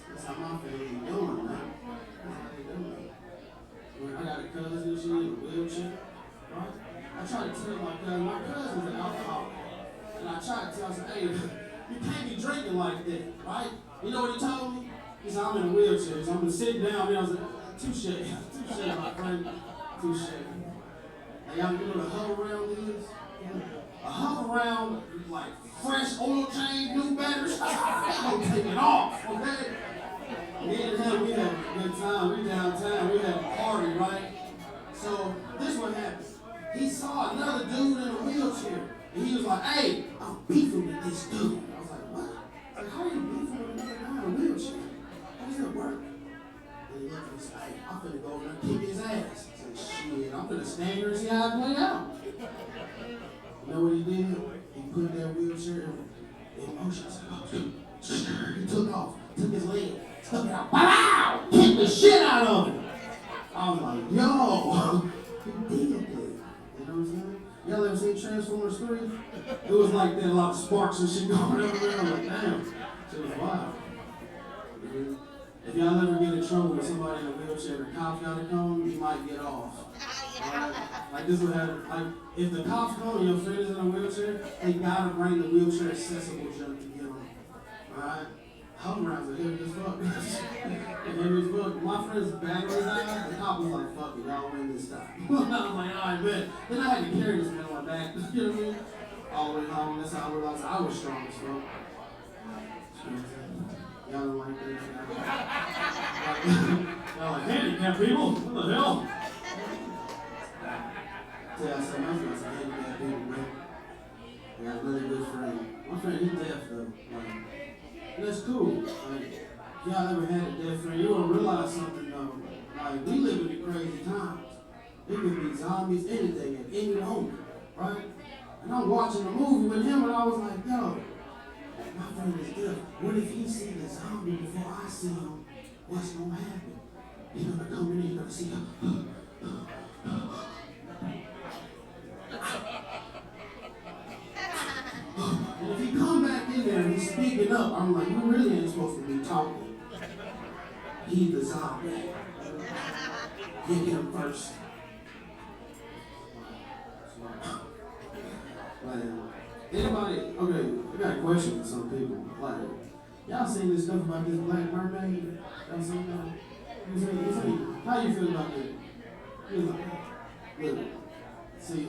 that's how my family doing, man. That's how they doing. When I got a cousin, she in a wheelchair, right? I try to tell my cousin's an alcoholic. And I try to tell her, hey, you can't be drinking like that, right? You know what he told me? He said, I'm in a wheelchair. So I'm gonna sit down there. I was like, touche, my friend, touche. Now y'all know what a hover round is? A hover round, like fresh oil change, new batteries. I'm gonna take it off, okay? Me and him, we had a good time. We downtown, we had a party, right? So this what happened. He saw another dude in a wheelchair. And he was like, hey, I'm beefing with this dude. I was like, what? I was like, how are you beefing with another guy in a wheelchair? How does that work? And he looked at me and said, hey, I'm finna go over there and kick his ass. I said, shit, I'm finna stand here and see how it play out. You know what he did? He put that wheelchair in motion. He took off, took his leg, stuck it out, pow! Kicked the shit out of him. I was like, yo, he did that. You know what I'm saying? Y'all ever seen Transformers 3? It was like that, a lot of sparks and shit going everywhere. I'm like, damn, shit was wild. If y'all ever get in trouble with somebody in a wheelchair, the cops gotta come, you might get off. Right? Like this would happen. Like if the cops come and your friend is in a wheelchair, they gotta bring the wheelchair accessible junk to get them. Alright? Hover rounds are heavy as fuck. Heavy as fuck. My friend's battery died, the cop was like, fuck it, y'all win this time. I was like, alright, bet. Then I had to carry this man on my back. You know what I mean? All the way home. That's how I realized I was strong as fuck. Y'all don't like that. Y'all like handicapped people? What the hell? Tell y'all something else about some handicapped people, man. I got a really good friend. My friend, he's deaf though. Like, that's cool. Like, y'all ever had a deaf friend, you don't realize something though. Like, we live in crazy times. It could be zombies, anything at any moment, right? And I'm watching a movie with him and I was like, yo, my friend is deaf. What if he see the zombie before I see him? What's gonna happen? He's gonna come in and he's gonna see him. And if he come back in there and he's speaking up, I'm like, you really ain't supposed to be talking. He's the zombie. Get him first. Like, anybody, okay, I got a question for some people. Like, y'all seen this stuff about this black mermaid? Y'all seen that? How you feel about that? Look, see,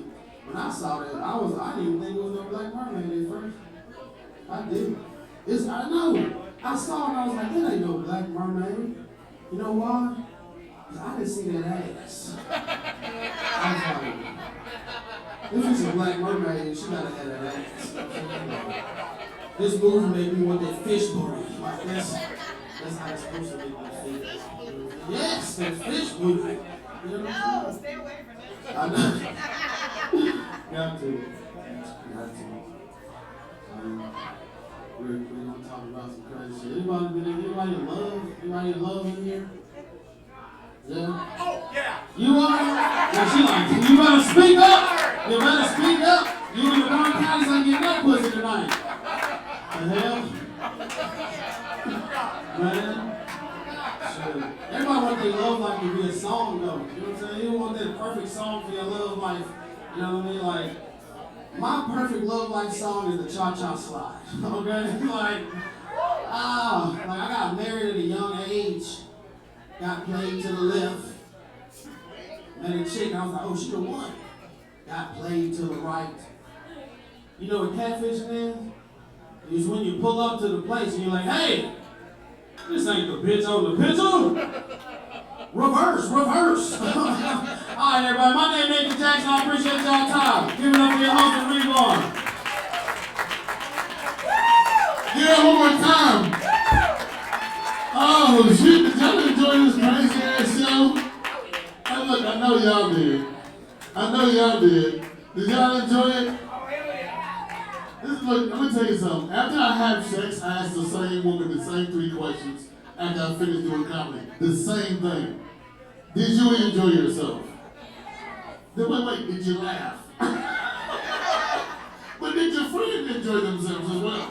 when I saw that, I didn't even think it was no black mermaid at first. I did. I know. I saw it and I was like, that ain't no Black Mermaid. You know why? 'Cause I didn't see that ass. I was like, if it's a Black Mermaid, she gotta have that ass. This movie made me want that fish booty. Like that's how it's supposed to make me feel. Yes, that fish booty. You know what I'm saying? Stay away from it. I know. Got to. We're gonna talk about some crazy shit. Anybody in love? Anybody in love in here? Yeah? Oh, yeah. You are? Yeah, she like, you better speak up! You better speak up! You and the Warren Counties ain't getting no pussy tonight. The hell? Man. Shit. Everybody want their love life to be a song though. You know what I'm saying? You want that perfect song for your love life. You know what I mean? Like, my perfect love life song is the Cha-Cha Slide. Okay? Like I got married at a young age. Got played to the left. Met a chick, I was like, oh, she the one. Got played to the right. You know what catfishing is? It's when you pull up to the place and you're like, hey, this ain't the bitch on the picture. Reverse. All right, everybody, my name is Nathan Jackson. I appreciate y'all time. Give it up for your host and Rebar. Yeah, one more time. Oh, shit, did y'all enjoy this crazy ass show? Hey, look, I know y'all did. Did y'all enjoy it? Look, let me tell you something. After I have sex, I ask the same woman the same 3 questions after I finish doing comedy. The same thing. Did you enjoy yourself? Wait, did you laugh? But did your friends enjoy themselves as well?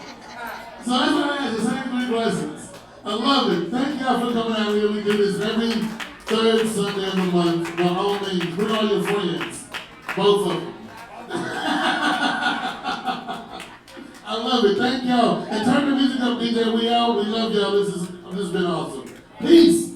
So that's what I asked, the same 3 questions. I love it. Thank y'all for coming out here. We do this every 3rd Sunday of the month. By all means, bring all your friends. Both of them. I love it. Thank y'all. And turn the music up, DJ. We out. We love y'all. This has been awesome. Peace.